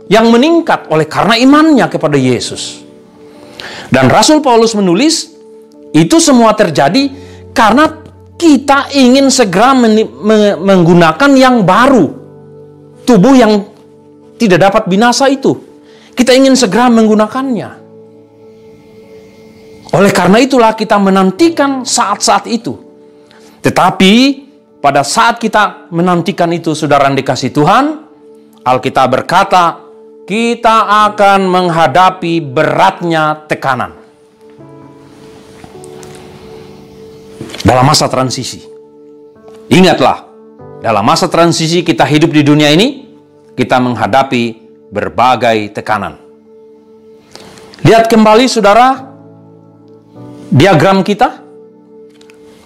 yang meningkat oleh karena imannya kepada Yesus. Dan Rasul Paulus menulis, itu semua terjadi karena kita ingin segera menggunakan yang baru. Tubuh yang tidak dapat binasa itu. Kita ingin segera menggunakannya. Oleh karena itulah kita menantikan saat-saat itu. Tetapi pada saat kita menantikan itu, saudara yang dikasihi Tuhan, Alkitab berkata, kita akan menghadapi beratnya tekanan. Dalam masa transisi. Ingatlah, dalam masa transisi kita hidup di dunia ini, kita menghadapi berbagai tekanan. Lihat kembali, saudara, diagram kita.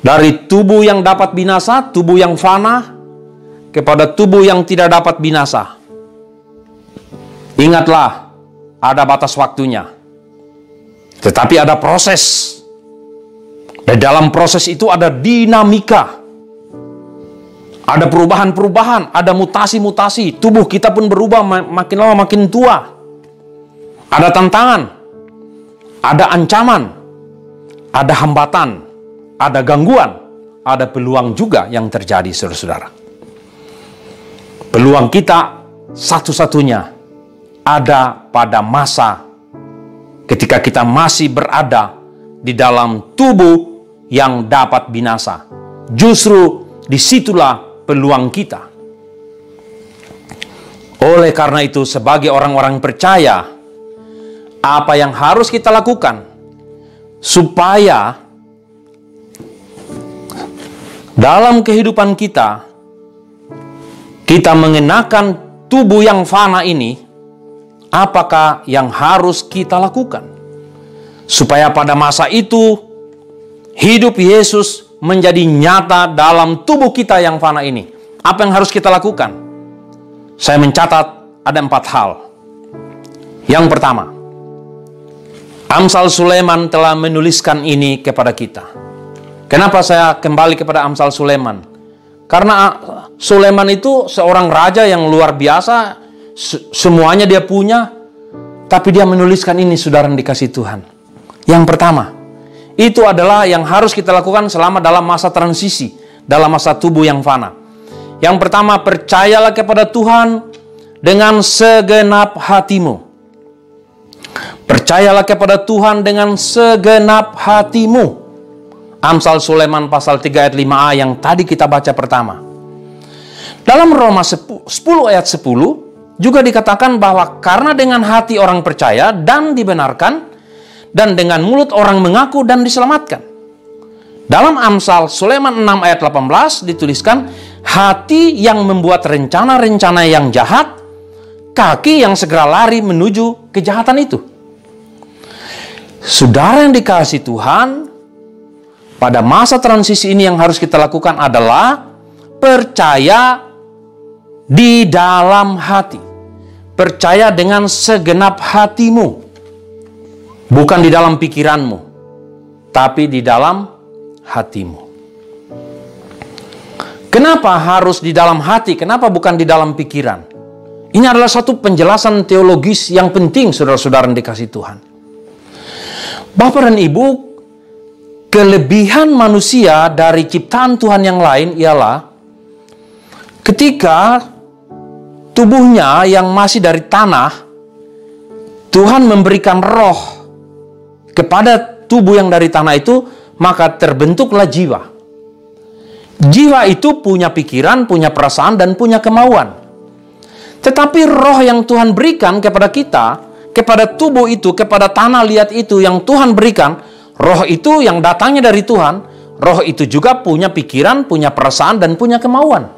Dari tubuh yang dapat binasa, tubuh yang fana, kepada tubuh yang tidak dapat binasa. Ingatlah, ada batas waktunya. Tetapi ada proses. Dan dalam proses itu ada dinamika. Ada perubahan-perubahan, ada mutasi-mutasi. Tubuh kita pun berubah makin lama makin tua. Ada tantangan, ada ancaman, ada hambatan, ada gangguan, ada peluang juga yang terjadi, saudara-saudara. Peluang kita satu-satunya ada pada masa ketika kita masih berada di dalam tubuh yang dapat binasa. Justru disitulah peluang kita. Oleh karena itu, sebagai orang-orang percaya, apa yang harus kita lakukan supaya dalam kehidupan kita mengenakan tubuh yang fana ini apakah yang harus kita lakukan supaya pada masa itu hidup Yesus menjadi nyata dalam tubuh kita yang fana ini. Apa yang harus kita lakukan? Saya mencatat ada 4 hal. Yang pertama, Amsal Sulaiman telah menuliskan ini kepada kita. Kenapa saya kembali kepada Amsal Sulaiman? Karena Sulaiman itu seorang raja yang luar biasa, semuanya dia punya, tapi dia menuliskan ini, saudara yang dikasihi Tuhan. Yang pertama, itu adalah yang harus kita lakukan selama dalam masa transisi, dalam masa tubuh yang fana. Yang pertama, percayalah kepada Tuhan dengan segenap hatimu. Percayalah kepada Tuhan dengan segenap hatimu. Amsal Sulaiman pasal 3 ayat 5a yang tadi kita baca pertama. Dalam Roma 10 ayat 10 juga dikatakan bahwa karena dengan hati orang percaya dan dibenarkan, dan dengan mulut orang mengaku dan diselamatkan. Dalam Amsal Sulaiman 6 ayat 18 dituliskan, hati yang membuat rencana-rencana yang jahat, kaki yang segera lari menuju kejahatan itu. Saudara yang dikasihi Tuhan, pada masa transisi ini yang harus kita lakukan adalah percaya di dalam hati. Percaya dengan segenap hatimu. Bukan di dalam pikiranmu, tapi di dalam hatimu. Kenapa harus di dalam hati? Kenapa bukan di dalam pikiran? Ini adalah satu penjelasan teologis yang penting, saudara-saudara yang dikasihi Tuhan. Bapak dan Ibu, kelebihan manusia dari ciptaan Tuhan yang lain ialah ketika tubuhnya yang masih dari tanah, Tuhan memberikan roh kepada tubuh yang dari tanah itu, maka terbentuklah jiwa. Jiwa itu punya pikiran, punya perasaan, dan punya kemauan. Tetapi roh yang Tuhan berikan kepada kita, kepada tubuh itu, kepada tanah liat itu yang Tuhan berikan, roh itu yang datangnya dari Tuhan, roh itu juga punya pikiran, punya perasaan, dan punya kemauan.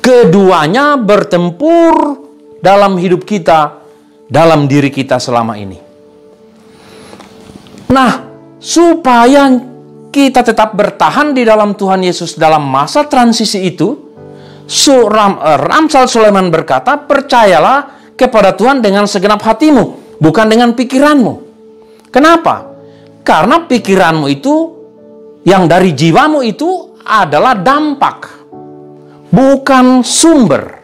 Keduanya bertempur dalam hidup kita, dalam diri kita selama ini. Nah, supaya kita tetap bertahan di dalam Tuhan Yesus dalam masa transisi itu, Amsal Sulaiman berkata, percayalah kepada Tuhan dengan segenap hatimu, bukan dengan pikiranmu. Kenapa? Karena pikiranmu itu, yang dari jiwamu itu adalah dampak, bukan sumber.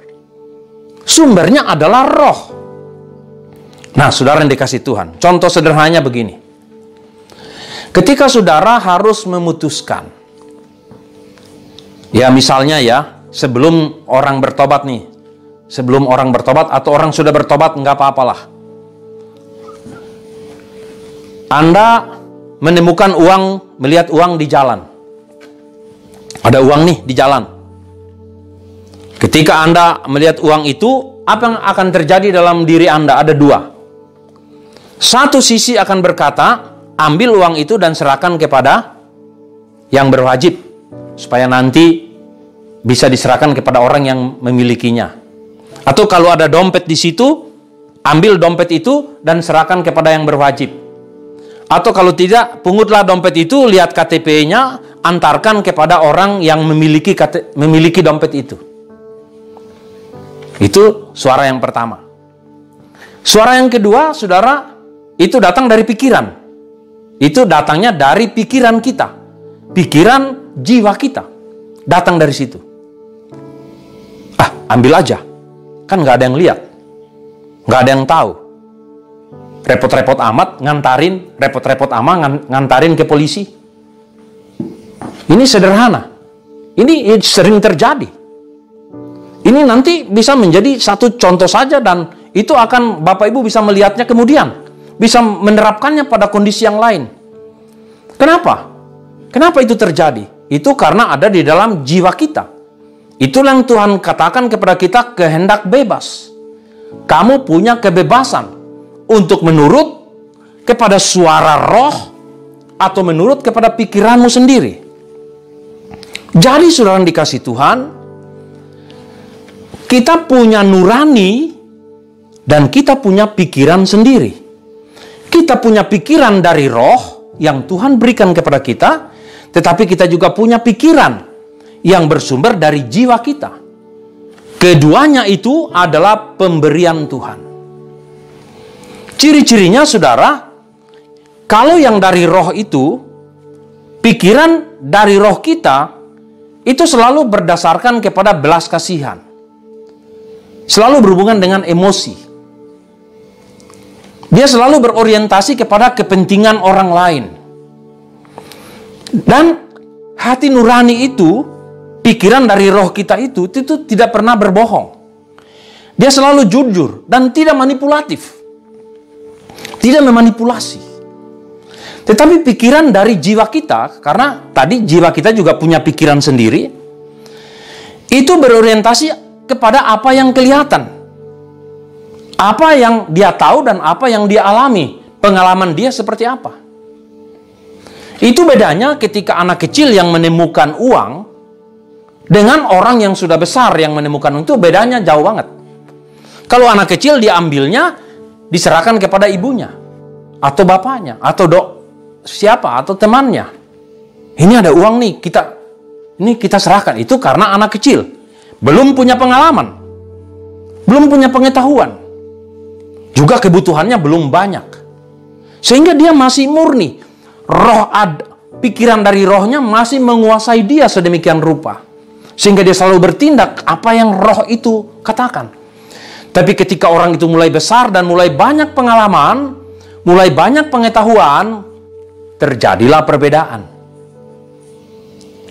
Sumbernya adalah roh. Nah, saudara yang dikasihi Tuhan, contoh sederhananya begini. Ketika saudara harus memutuskan, ya misalnya ya, sebelum orang bertobat nih, sebelum orang bertobat atau orang sudah bertobat, nggak apa-apalah. Anda menemukan uang, melihat uang di jalan. Ada uang nih di jalan. Ketika Anda melihat uang itu, apa yang akan terjadi dalam diri Anda? Ada 2. Satu sisi akan berkata, ambil uang itu dan serahkan kepada yang berwajib, supaya nanti bisa diserahkan kepada orang yang memilikinya. Atau kalau ada dompet di situ, ambil dompet itu dan serahkan kepada yang berwajib. Atau kalau tidak, pungutlah dompet itu, lihat KTP-nya, antarkan kepada orang yang memiliki dompet itu. Itu suara yang pertama. Suara yang kedua, saudara, itu datang dari pikiran. Itu datangnya dari pikiran kita. Pikiran jiwa kita. Datang dari situ. Ambil aja. Kan nggak ada yang lihat. Nggak ada yang tahu. Repot-repot amat ngantarin ke polisi. Ini sederhana. Ini sering terjadi. Ini nanti bisa menjadi satu contoh saja, dan itu akan Bapak Ibu bisa melihatnya kemudian. Bisa menerapkannya pada kondisi yang lain. Kenapa? Kenapa itu terjadi? Itu karena ada di dalam jiwa kita. Itulah yang Tuhan katakan kepada kita, kehendak bebas. Kamu punya kebebasan untuk menurut kepada suara roh atau menurut kepada pikiranmu sendiri. Jadi saudara yang dikasihi Tuhan, kita punya nurani, dan kita punya pikiran sendiri. Kita punya pikiran dari roh yang Tuhan berikan kepada kita, tetapi kita juga punya pikiran yang bersumber dari jiwa kita. Keduanya itu adalah pemberian Tuhan. Ciri-cirinya, saudara, kalau yang dari roh itu, pikiran dari roh kita itu selalu berdasarkan kepada belas kasihan. Selalu berhubungan dengan emosi. Dia selalu berorientasi kepada kepentingan orang lain. Dan hati nurani itu, pikiran dari roh kita itu tidak pernah berbohong. Dia selalu jujur dan tidak manipulatif. Tidak memanipulasi. Tetapi pikiran dari jiwa kita, karena tadi jiwa kita juga punya pikiran sendiri, itu berorientasi kepada apa yang kelihatan. Apa yang dia tahu dan apa yang dia alami. Pengalaman dia seperti apa. Itu bedanya ketika anak kecil yang menemukan uang dengan orang yang sudah besar yang menemukan uang, itu bedanya jauh banget. Kalau anak kecil diambilnya, diserahkan kepada ibunya atau bapaknya atau siapa atau temannya. Ini ada uang nih, kita serahkan. Itu karena anak kecil belum punya pengalaman, belum punya pengetahuan, juga kebutuhannya belum banyak, sehingga dia masih murni. Pikiran dari rohnya masih menguasai dia sedemikian rupa, sehingga dia selalu bertindak apa yang roh itu katakan. Tapi ketika orang itu mulai besar dan mulai banyak pengalaman, mulai banyak pengetahuan, terjadilah perbedaan.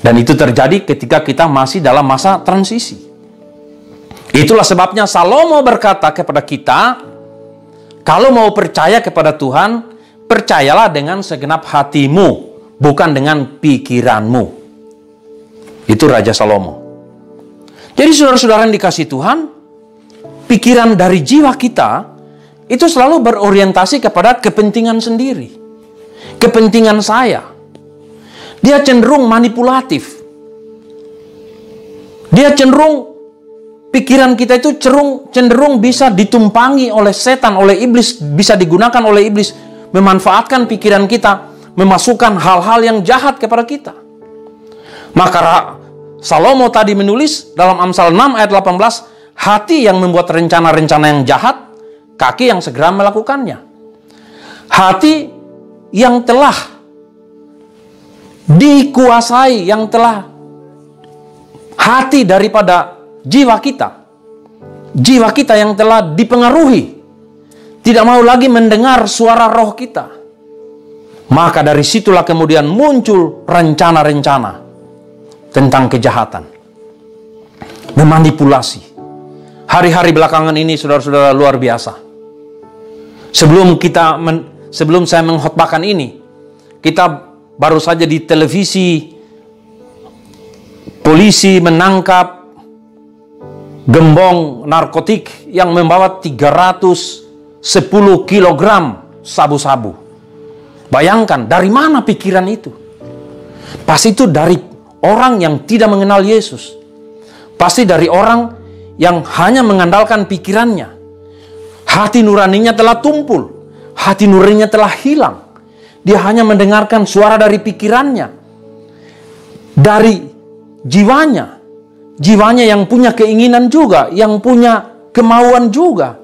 Dan itu terjadi ketika kita masih dalam masa transisi. Itulah sebabnya Salomo berkata kepada kita, kalau mau percaya kepada Tuhan, percayalah dengan segenap hatimu, bukan dengan pikiranmu. Itu Raja Salomo. Jadi saudara-saudara yang dikasihi Tuhan, pikiran dari jiwa kita itu selalu berorientasi kepada kepentingan sendiri. Kepentingan saya. Dia cenderung manipulatif. Dia pikiran kita itu cenderung bisa ditumpangi oleh setan, oleh iblis, bisa digunakan oleh iblis, memanfaatkan pikiran kita, memasukkan hal-hal yang jahat kepada kita. Maka Salomo tadi menulis dalam Amsal 6 ayat 18, hati yang membuat rencana-rencana yang jahat, kaki yang segera melakukannya. Hati yang telah dikuasai, yang telah hati daripada jiwa kita yang telah dipengaruhi, tidak mau lagi mendengar suara roh kita. Maka dari situlah kemudian muncul rencana-rencana tentang kejahatan, memanipulasi. Hari-hari belakangan ini saudara-saudara luar biasa. Sebelum saya mengkhotbahkan ini, kita baru saja di televisi, polisi menangkap gembong narkotik yang membawa 310 kg sabu-sabu. Bayangkan, dari mana pikiran itu? Pasti itu dari orang yang tidak mengenal Yesus. Pasti dari orang yang hanya mengandalkan pikirannya. Hati nuraninya telah tumpul. Hati nuraninya telah hilang. Dia hanya mendengarkan suara dari pikirannya. Dari jiwanya. Jiwanya yang punya keinginan juga. Yang punya kemauan juga.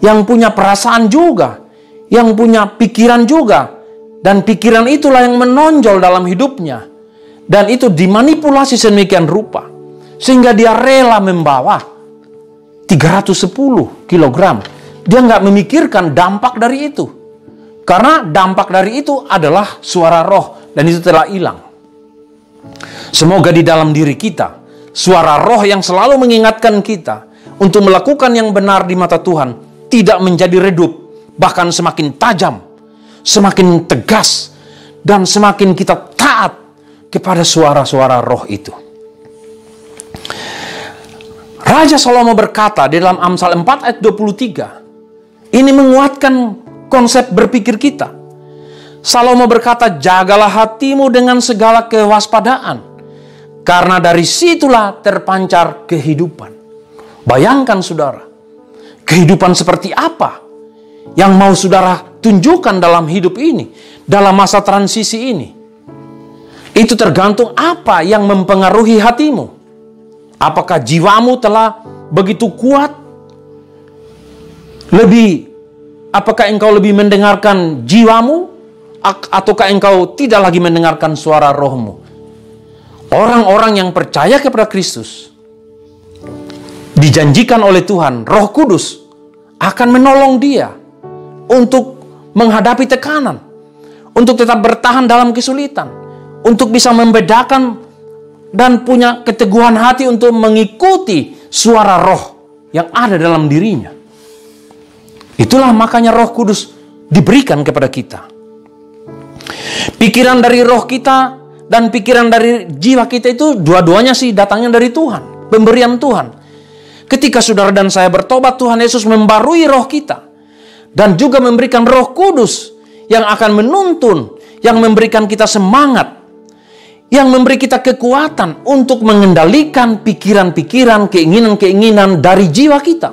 Yang punya perasaan juga. Yang punya pikiran juga. Dan pikiran itulah yang menonjol dalam hidupnya. Dan itu dimanipulasi sedemikian rupa. Sehingga dia rela membawa 310 kilogram. Dia nggak memikirkan dampak dari itu. Karena dampak dari itu adalah suara roh. Dan itu telah hilang. Semoga di dalam diri kita, suara roh yang selalu mengingatkan kita untuk melakukan yang benar di mata Tuhan tidak menjadi redup, bahkan semakin tajam, semakin tegas, dan semakin kita taat kepada suara-suara roh itu. Raja Salomo berkata di dalam Amsal 4 ayat 23, ini menguatkan konsep berpikir kita. Salomo berkata, jagalah hatimu dengan segala kewaspadaan, karena dari situlah terpancar kehidupan. Bayangkan saudara, Kehidupan seperti apa yang mau saudara tunjukkan dalam hidup ini, dalam masa transisi ini? Itu tergantung apa yang mempengaruhi hatimu. Apakah jiwamu telah begitu kuat? Apakah engkau lebih mendengarkan jiwamu? Ataukah engkau tidak lagi mendengarkan suara rohmu? Orang-orang yang percaya kepada Kristus dijanjikan oleh Tuhan, Roh Kudus akan menolong dia untuk menghadapi tekanan, untuk tetap bertahan dalam kesulitan, untuk bisa membedakan dan punya keteguhan hati untuk mengikuti suara roh yang ada dalam dirinya. Itulah makanya Roh Kudus diberikan kepada kita. Pikiran dari roh kita dan pikiran dari jiwa kita itu dua-duanya sih datangnya dari Tuhan, pemberian Tuhan. Ketika saudara dan saya bertobat, Tuhan Yesus membarui roh kita dan juga memberikan Roh Kudus yang akan menuntun, yang memberikan kita semangat, yang memberi kita kekuatan untuk mengendalikan pikiran-pikiran, keinginan-keinginan dari jiwa kita.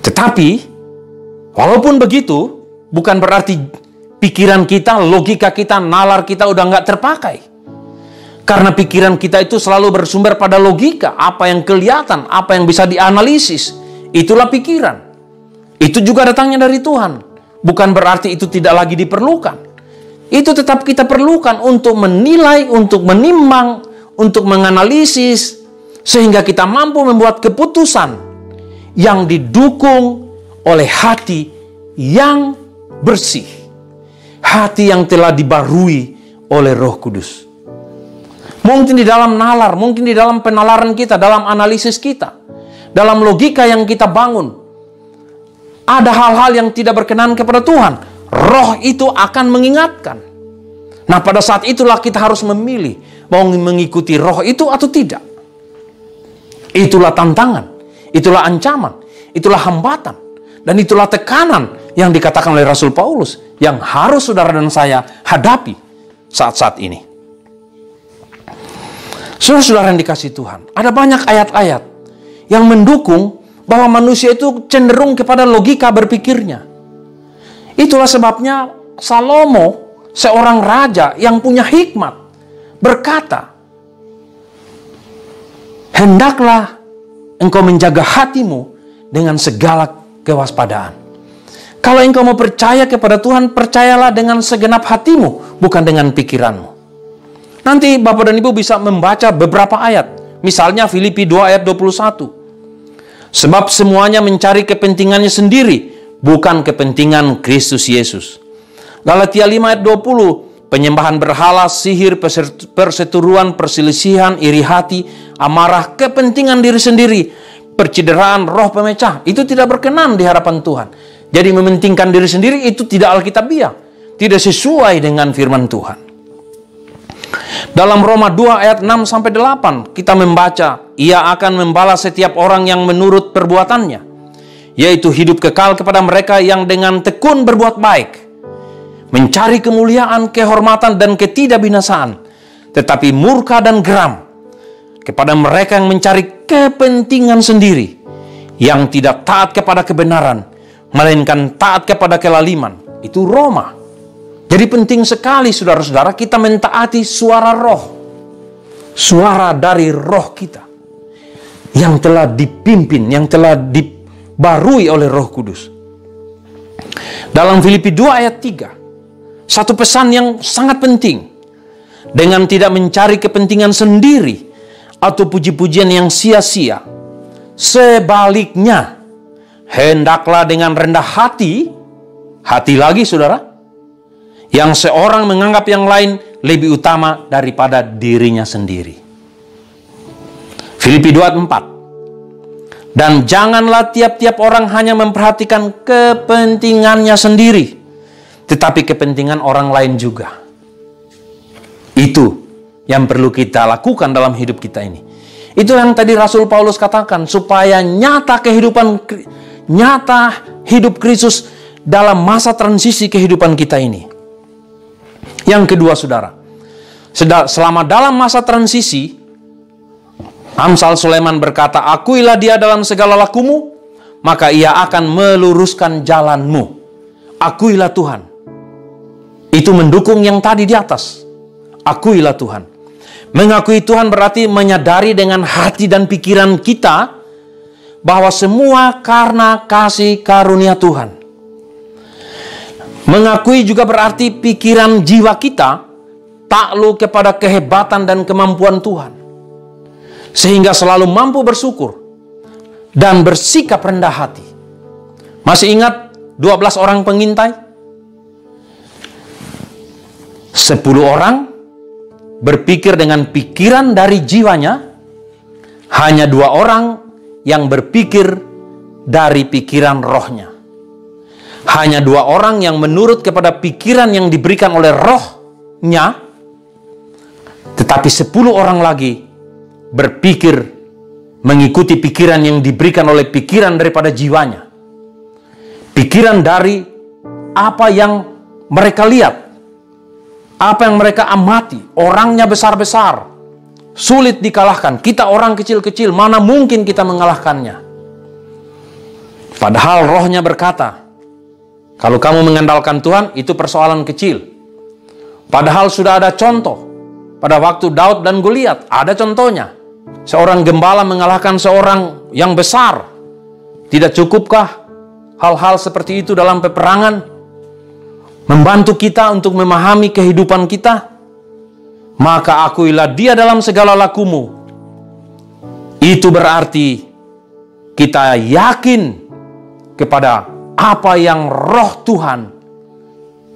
Tetapi, walaupun begitu, bukan berarti pikiran kita, logika kita, nalar kita udah nggak terpakai. Karena pikiran kita itu selalu bersumber pada logika, apa yang kelihatan, apa yang bisa dianalisis. Itulah pikiran. Itu juga datangnya dari Tuhan. Bukan berarti itu tidak lagi diperlukan. Itu tetap kita perlukan untuk menilai, untuk menimbang, untuk menganalisis, sehingga kita mampu membuat keputusan yang didukung oleh hati yang bersih. Hati yang telah dibarui oleh Roh Kudus. Mungkin di dalam nalar, mungkin di dalam penalaran kita, dalam analisis kita, dalam logika yang kita bangun, ada hal-hal yang tidak berkenan kepada Tuhan. Roh itu akan mengingatkan. Nah, pada saat itulah kita harus memilih mau mengikuti roh itu atau tidak. Itulah tantangan, itulah ancaman, itulah hambatan, dan itulah tekanan yang dikatakan oleh Rasul Paulus yang harus saudara dan saya hadapi saat-saat ini. Saudara-saudara yang dikasihi Tuhan, ada banyak ayat-ayat yang mendukung bahwa manusia itu cenderung kepada logika berpikirnya. Itulah sebabnya Salomo, seorang raja yang punya hikmat, berkata, "Hendaklah engkau menjaga hatimu dengan segala kewaspadaan." Kalau engkau mau percaya kepada Tuhan, percayalah dengan segenap hatimu, bukan dengan pikiranmu. Nanti Bapak dan Ibu bisa membaca beberapa ayat. Misalnya Filipi 2 ayat 21. Sebab semuanya mencari kepentingannya sendiri, bukan kepentingan Kristus Yesus. Galatia 5 ayat 20. Penyembahan berhala, sihir, perseteruan, perselisihan, iri hati, amarah, kepentingan diri sendiri, percideraan, roh pemecah, itu tidak berkenan di hadapan Tuhan. Jadi mementingkan diri sendiri itu tidak alkitabiah, tidak sesuai dengan firman Tuhan. Dalam Roma 2 ayat 6-8 kita membaca, ia akan membalas setiap orang yang menurut perbuatannya, yaitu hidup kekal kepada mereka yang dengan tekun berbuat baik, mencari kemuliaan, kehormatan, dan ketidakbinasaan, tetapi murka dan geram kepada mereka yang mencari kepentingan sendiri, yang tidak taat kepada kebenaran, melainkan taat kepada kelaliman. Itu Roma. Jadi penting sekali saudara-saudara kita mentaati suara roh. Suara dari roh kita yang telah dipimpin, yang telah dibarui oleh Roh Kudus. Dalam Filipi 2 ayat 3, satu pesan yang sangat penting. Dengan tidak mencari kepentingan sendiri atau puji-pujian yang sia-sia. Sebaliknya, hendaklah dengan rendah hati lagi saudara, yang seorang menganggap yang lain lebih utama daripada dirinya sendiri. Filipi 2 ayat 4. Dan janganlah tiap-tiap orang hanya memperhatikan kepentingannya sendiri, tetapi kepentingan orang lain juga. Itu yang perlu kita lakukan dalam hidup kita ini. Itu yang tadi Rasul Paulus katakan, supaya nyata hidup Kristus dalam masa transisi kehidupan kita ini. Yang kedua saudara, selama dalam masa transisi, Amsal Sulaiman berkata, akuilah dia dalam segala lakumu, maka Ia akan meluruskan jalanmu. Akuilah Tuhan. Itu mendukung yang tadi di atas. Akuilah Tuhan. Mengakui Tuhan berarti menyadari dengan hati dan pikiran kita bahwa semua karena kasih karunia Tuhan. Mengakui juga berarti pikiran jiwa kita takluk kepada kehebatan dan kemampuan Tuhan, sehingga selalu mampu bersyukur dan bersikap rendah hati. Masih ingat 12 orang pengintai? 10 orang berpikir dengan pikiran dari jiwanya, hanya 2 orang yang berpikir dari pikiran rohnya. Hanya 2 orang yang menurut kepada pikiran yang diberikan oleh rohnya, tetapi 10 orang lagi berpikir mengikuti pikiran yang diberikan oleh pikiran daripada jiwanya. Pikiran dari apa yang mereka lihat, apa yang mereka amati. Orangnya besar-besar, sulit dikalahkan. Kita orang kecil-kecil, mana mungkin kita mengalahkannya. Padahal rohnya berkata, kalau kamu mengandalkan Tuhan, itu persoalan kecil. Padahal sudah ada contoh. Pada waktu Daud dan Goliat, ada contohnya. Seorang gembala mengalahkan seorang yang besar. Tidak cukupkah hal-hal seperti itu dalam peperangan membantu kita untuk memahami kehidupan kita? Maka akuilah Dia dalam segala lakumu. Itu berarti kita yakin kepada apa yang roh Tuhan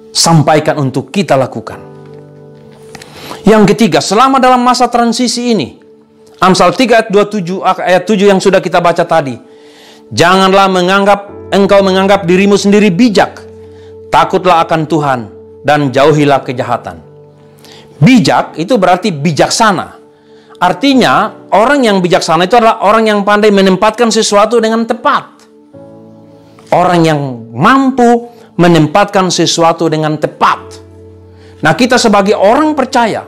sampaikan untuk kita lakukan. Yang ketiga, selama dalam masa transisi ini, Amsal 3 ayat 27, ayat 7 yang sudah kita baca tadi. Janganlah engkau menganggap dirimu sendiri bijak. Takutlah akan Tuhan dan jauhilah kejahatan. Bijak itu berarti bijaksana. Artinya, orang yang bijaksana itu adalah orang yang pandai menempatkan sesuatu dengan tepat. Orang yang mampu menempatkan sesuatu dengan tepat. Nah, kita sebagai orang percaya,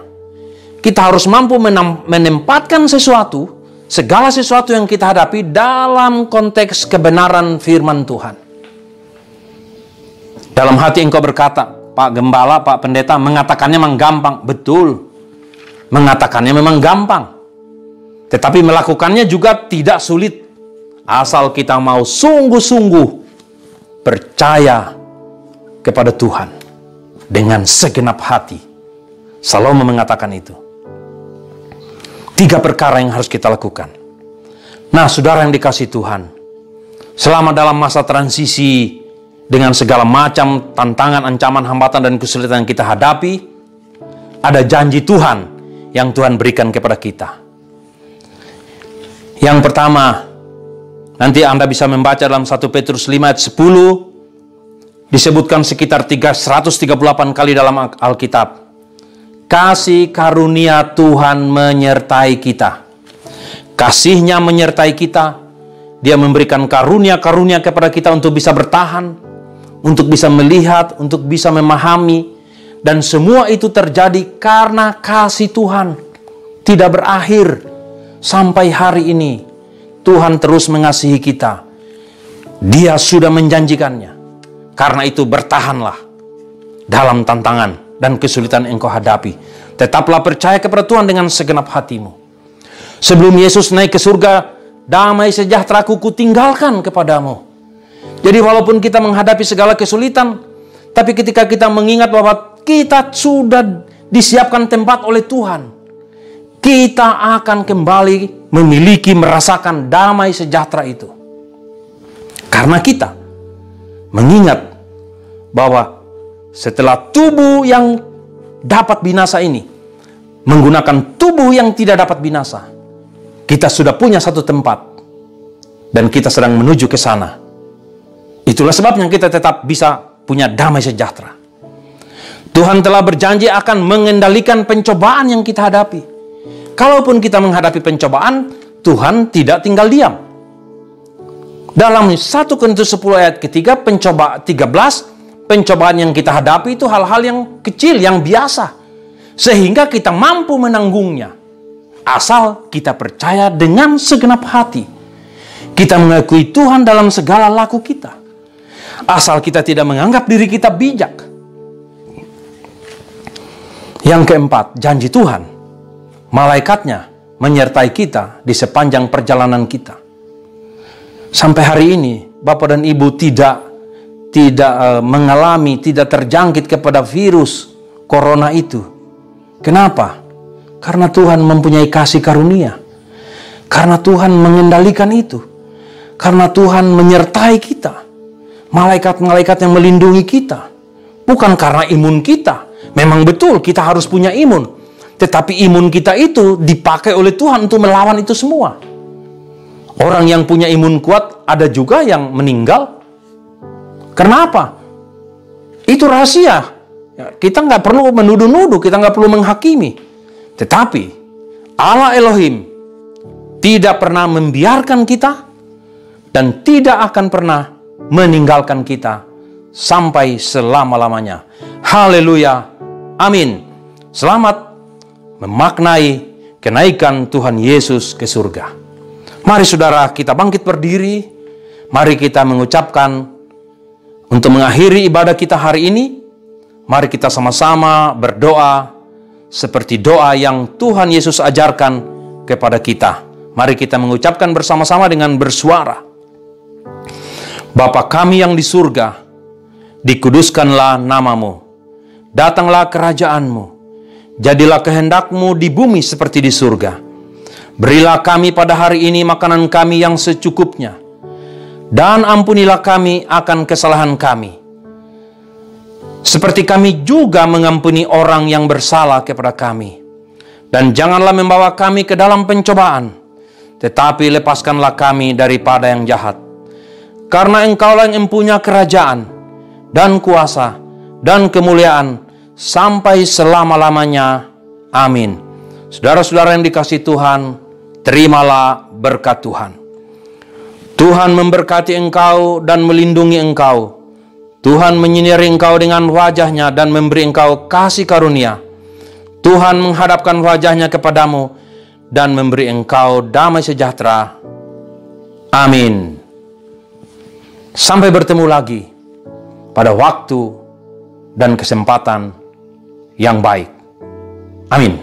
kita harus mampu menempatkan sesuatu, segala sesuatu yang kita hadapi dalam konteks kebenaran firman Tuhan. Dalam hati engkau berkata, Pak Gembala, Pak Pendeta, mengatakannya memang gampang. Betul, mengatakannya memang gampang. Tetapi melakukannya juga tidak sulit. Asal kita mau sungguh-sungguh percaya kepada Tuhan dengan segenap hati. Salomo mengatakan itu. 3 perkara yang harus kita lakukan. Nah, saudara yang dikasihi Tuhan, selama dalam masa transisi dengan segala macam tantangan, ancaman, hambatan, dan kesulitan yang kita hadapi, ada janji Tuhan yang Tuhan berikan kepada kita. Yang pertama, nanti Anda bisa membaca dalam 1 Petrus 5 ayat 10, disebutkan sekitar 138 kali dalam Alkitab. Kasih karunia Tuhan menyertai kita. Kasih-Nya menyertai kita. Dia memberikan karunia-karunia kepada kita untuk bisa bertahan, untuk bisa melihat, untuk bisa memahami. Dan semua itu terjadi karena kasih Tuhan tidak berakhir sampai hari ini. Tuhan terus mengasihi kita. Dia sudah menjanjikannya. Karena itu bertahanlah dalam tantangan dan kesulitan yang engkau hadapi. Tetaplah percaya kepada Tuhan dengan segenap hatimu. Sebelum Yesus naik ke surga, damai sejahtera-Ku kutinggalkan kepadamu. Jadi walaupun kita menghadapi segala kesulitan, tapi ketika kita mengingat bahwa kita sudah disiapkan tempat oleh Tuhan, kita akan kembali memiliki, merasakan damai sejahtera itu. Karena kita mengingat bahwa setelah tubuh yang dapat binasa ini menggunakan tubuh yang tidak dapat binasa, kita sudah punya satu tempat dan kita sedang menuju ke sana. Itulah sebabnya kita tetap bisa punya damai sejahtera. Tuhan telah berjanji akan mengendalikan pencobaan yang kita hadapi. Kalaupun kita menghadapi pencobaan, Tuhan tidak tinggal diam. Dalam 1 Korintus 10 ayat ketiga, 13, pencobaan yang kita hadapi itu hal-hal yang kecil, yang biasa. Sehingga kita mampu menanggungnya. Asal kita percaya dengan segenap hati. Kita mengakui Tuhan dalam segala laku kita. Asal kita tidak menganggap diri kita bijak. Yang keempat, janji Tuhan. Malaikatnya menyertai kita di sepanjang perjalanan kita. Sampai hari ini, Bapak dan Ibu tidak mengalami, tidak terjangkit kepada virus corona itu. Kenapa? Karena Tuhan mempunyai kasih karunia. Karena Tuhan mengendalikan itu. Karena Tuhan menyertai kita. Malaikat-malaikat yang melindungi kita. Bukan karena imun kita. Memang betul kita harus punya imun. Tetapi imun kita itu dipakai oleh Tuhan untuk melawan itu semua. Orang yang punya imun kuat ada juga yang meninggal. Kenapa? Itu rahasia. Kita nggak perlu menuduh-nuduh, kita nggak perlu menghakimi. Tetapi Allah Elohim tidak pernah membiarkan kita dan tidak akan pernah meninggalkan kita sampai selama-lamanya. Haleluya. Amin. Selamat memaknai kenaikan Tuhan Yesus ke surga. Mari saudara kita bangkit berdiri. Mari kita mengucapkan untuk mengakhiri ibadah kita hari ini. Mari kita sama-sama berdoa seperti doa yang Tuhan Yesus ajarkan kepada kita. Mari kita mengucapkan bersama-sama dengan bersuara. Bapa kami yang di surga, dikuduskanlah namamu. Datanglah kerajaanmu. Jadilah kehendak-Mu di bumi seperti di surga. Berilah kami pada hari ini makanan kami yang secukupnya. Dan ampunilah kami akan kesalahan kami. Seperti kami juga mengampuni orang yang bersalah kepada kami. Dan janganlah membawa kami ke dalam pencobaan, tetapi lepaskanlah kami daripada yang jahat. Karena Engkaulah yang mempunyai kerajaan, dan kuasa, dan kemuliaan, sampai selama-lamanya. Amin. Saudara-saudara yang dikasihi Tuhan, terimalah berkat Tuhan. Tuhan memberkati engkau dan melindungi engkau. Tuhan menyinari engkau dengan wajah-Nya dan memberi engkau kasih karunia. Tuhan menghadapkan wajah-Nya kepadamu dan memberi engkau damai sejahtera. Amin. Sampai bertemu lagi pada waktu dan kesempatan yang baik. Amin.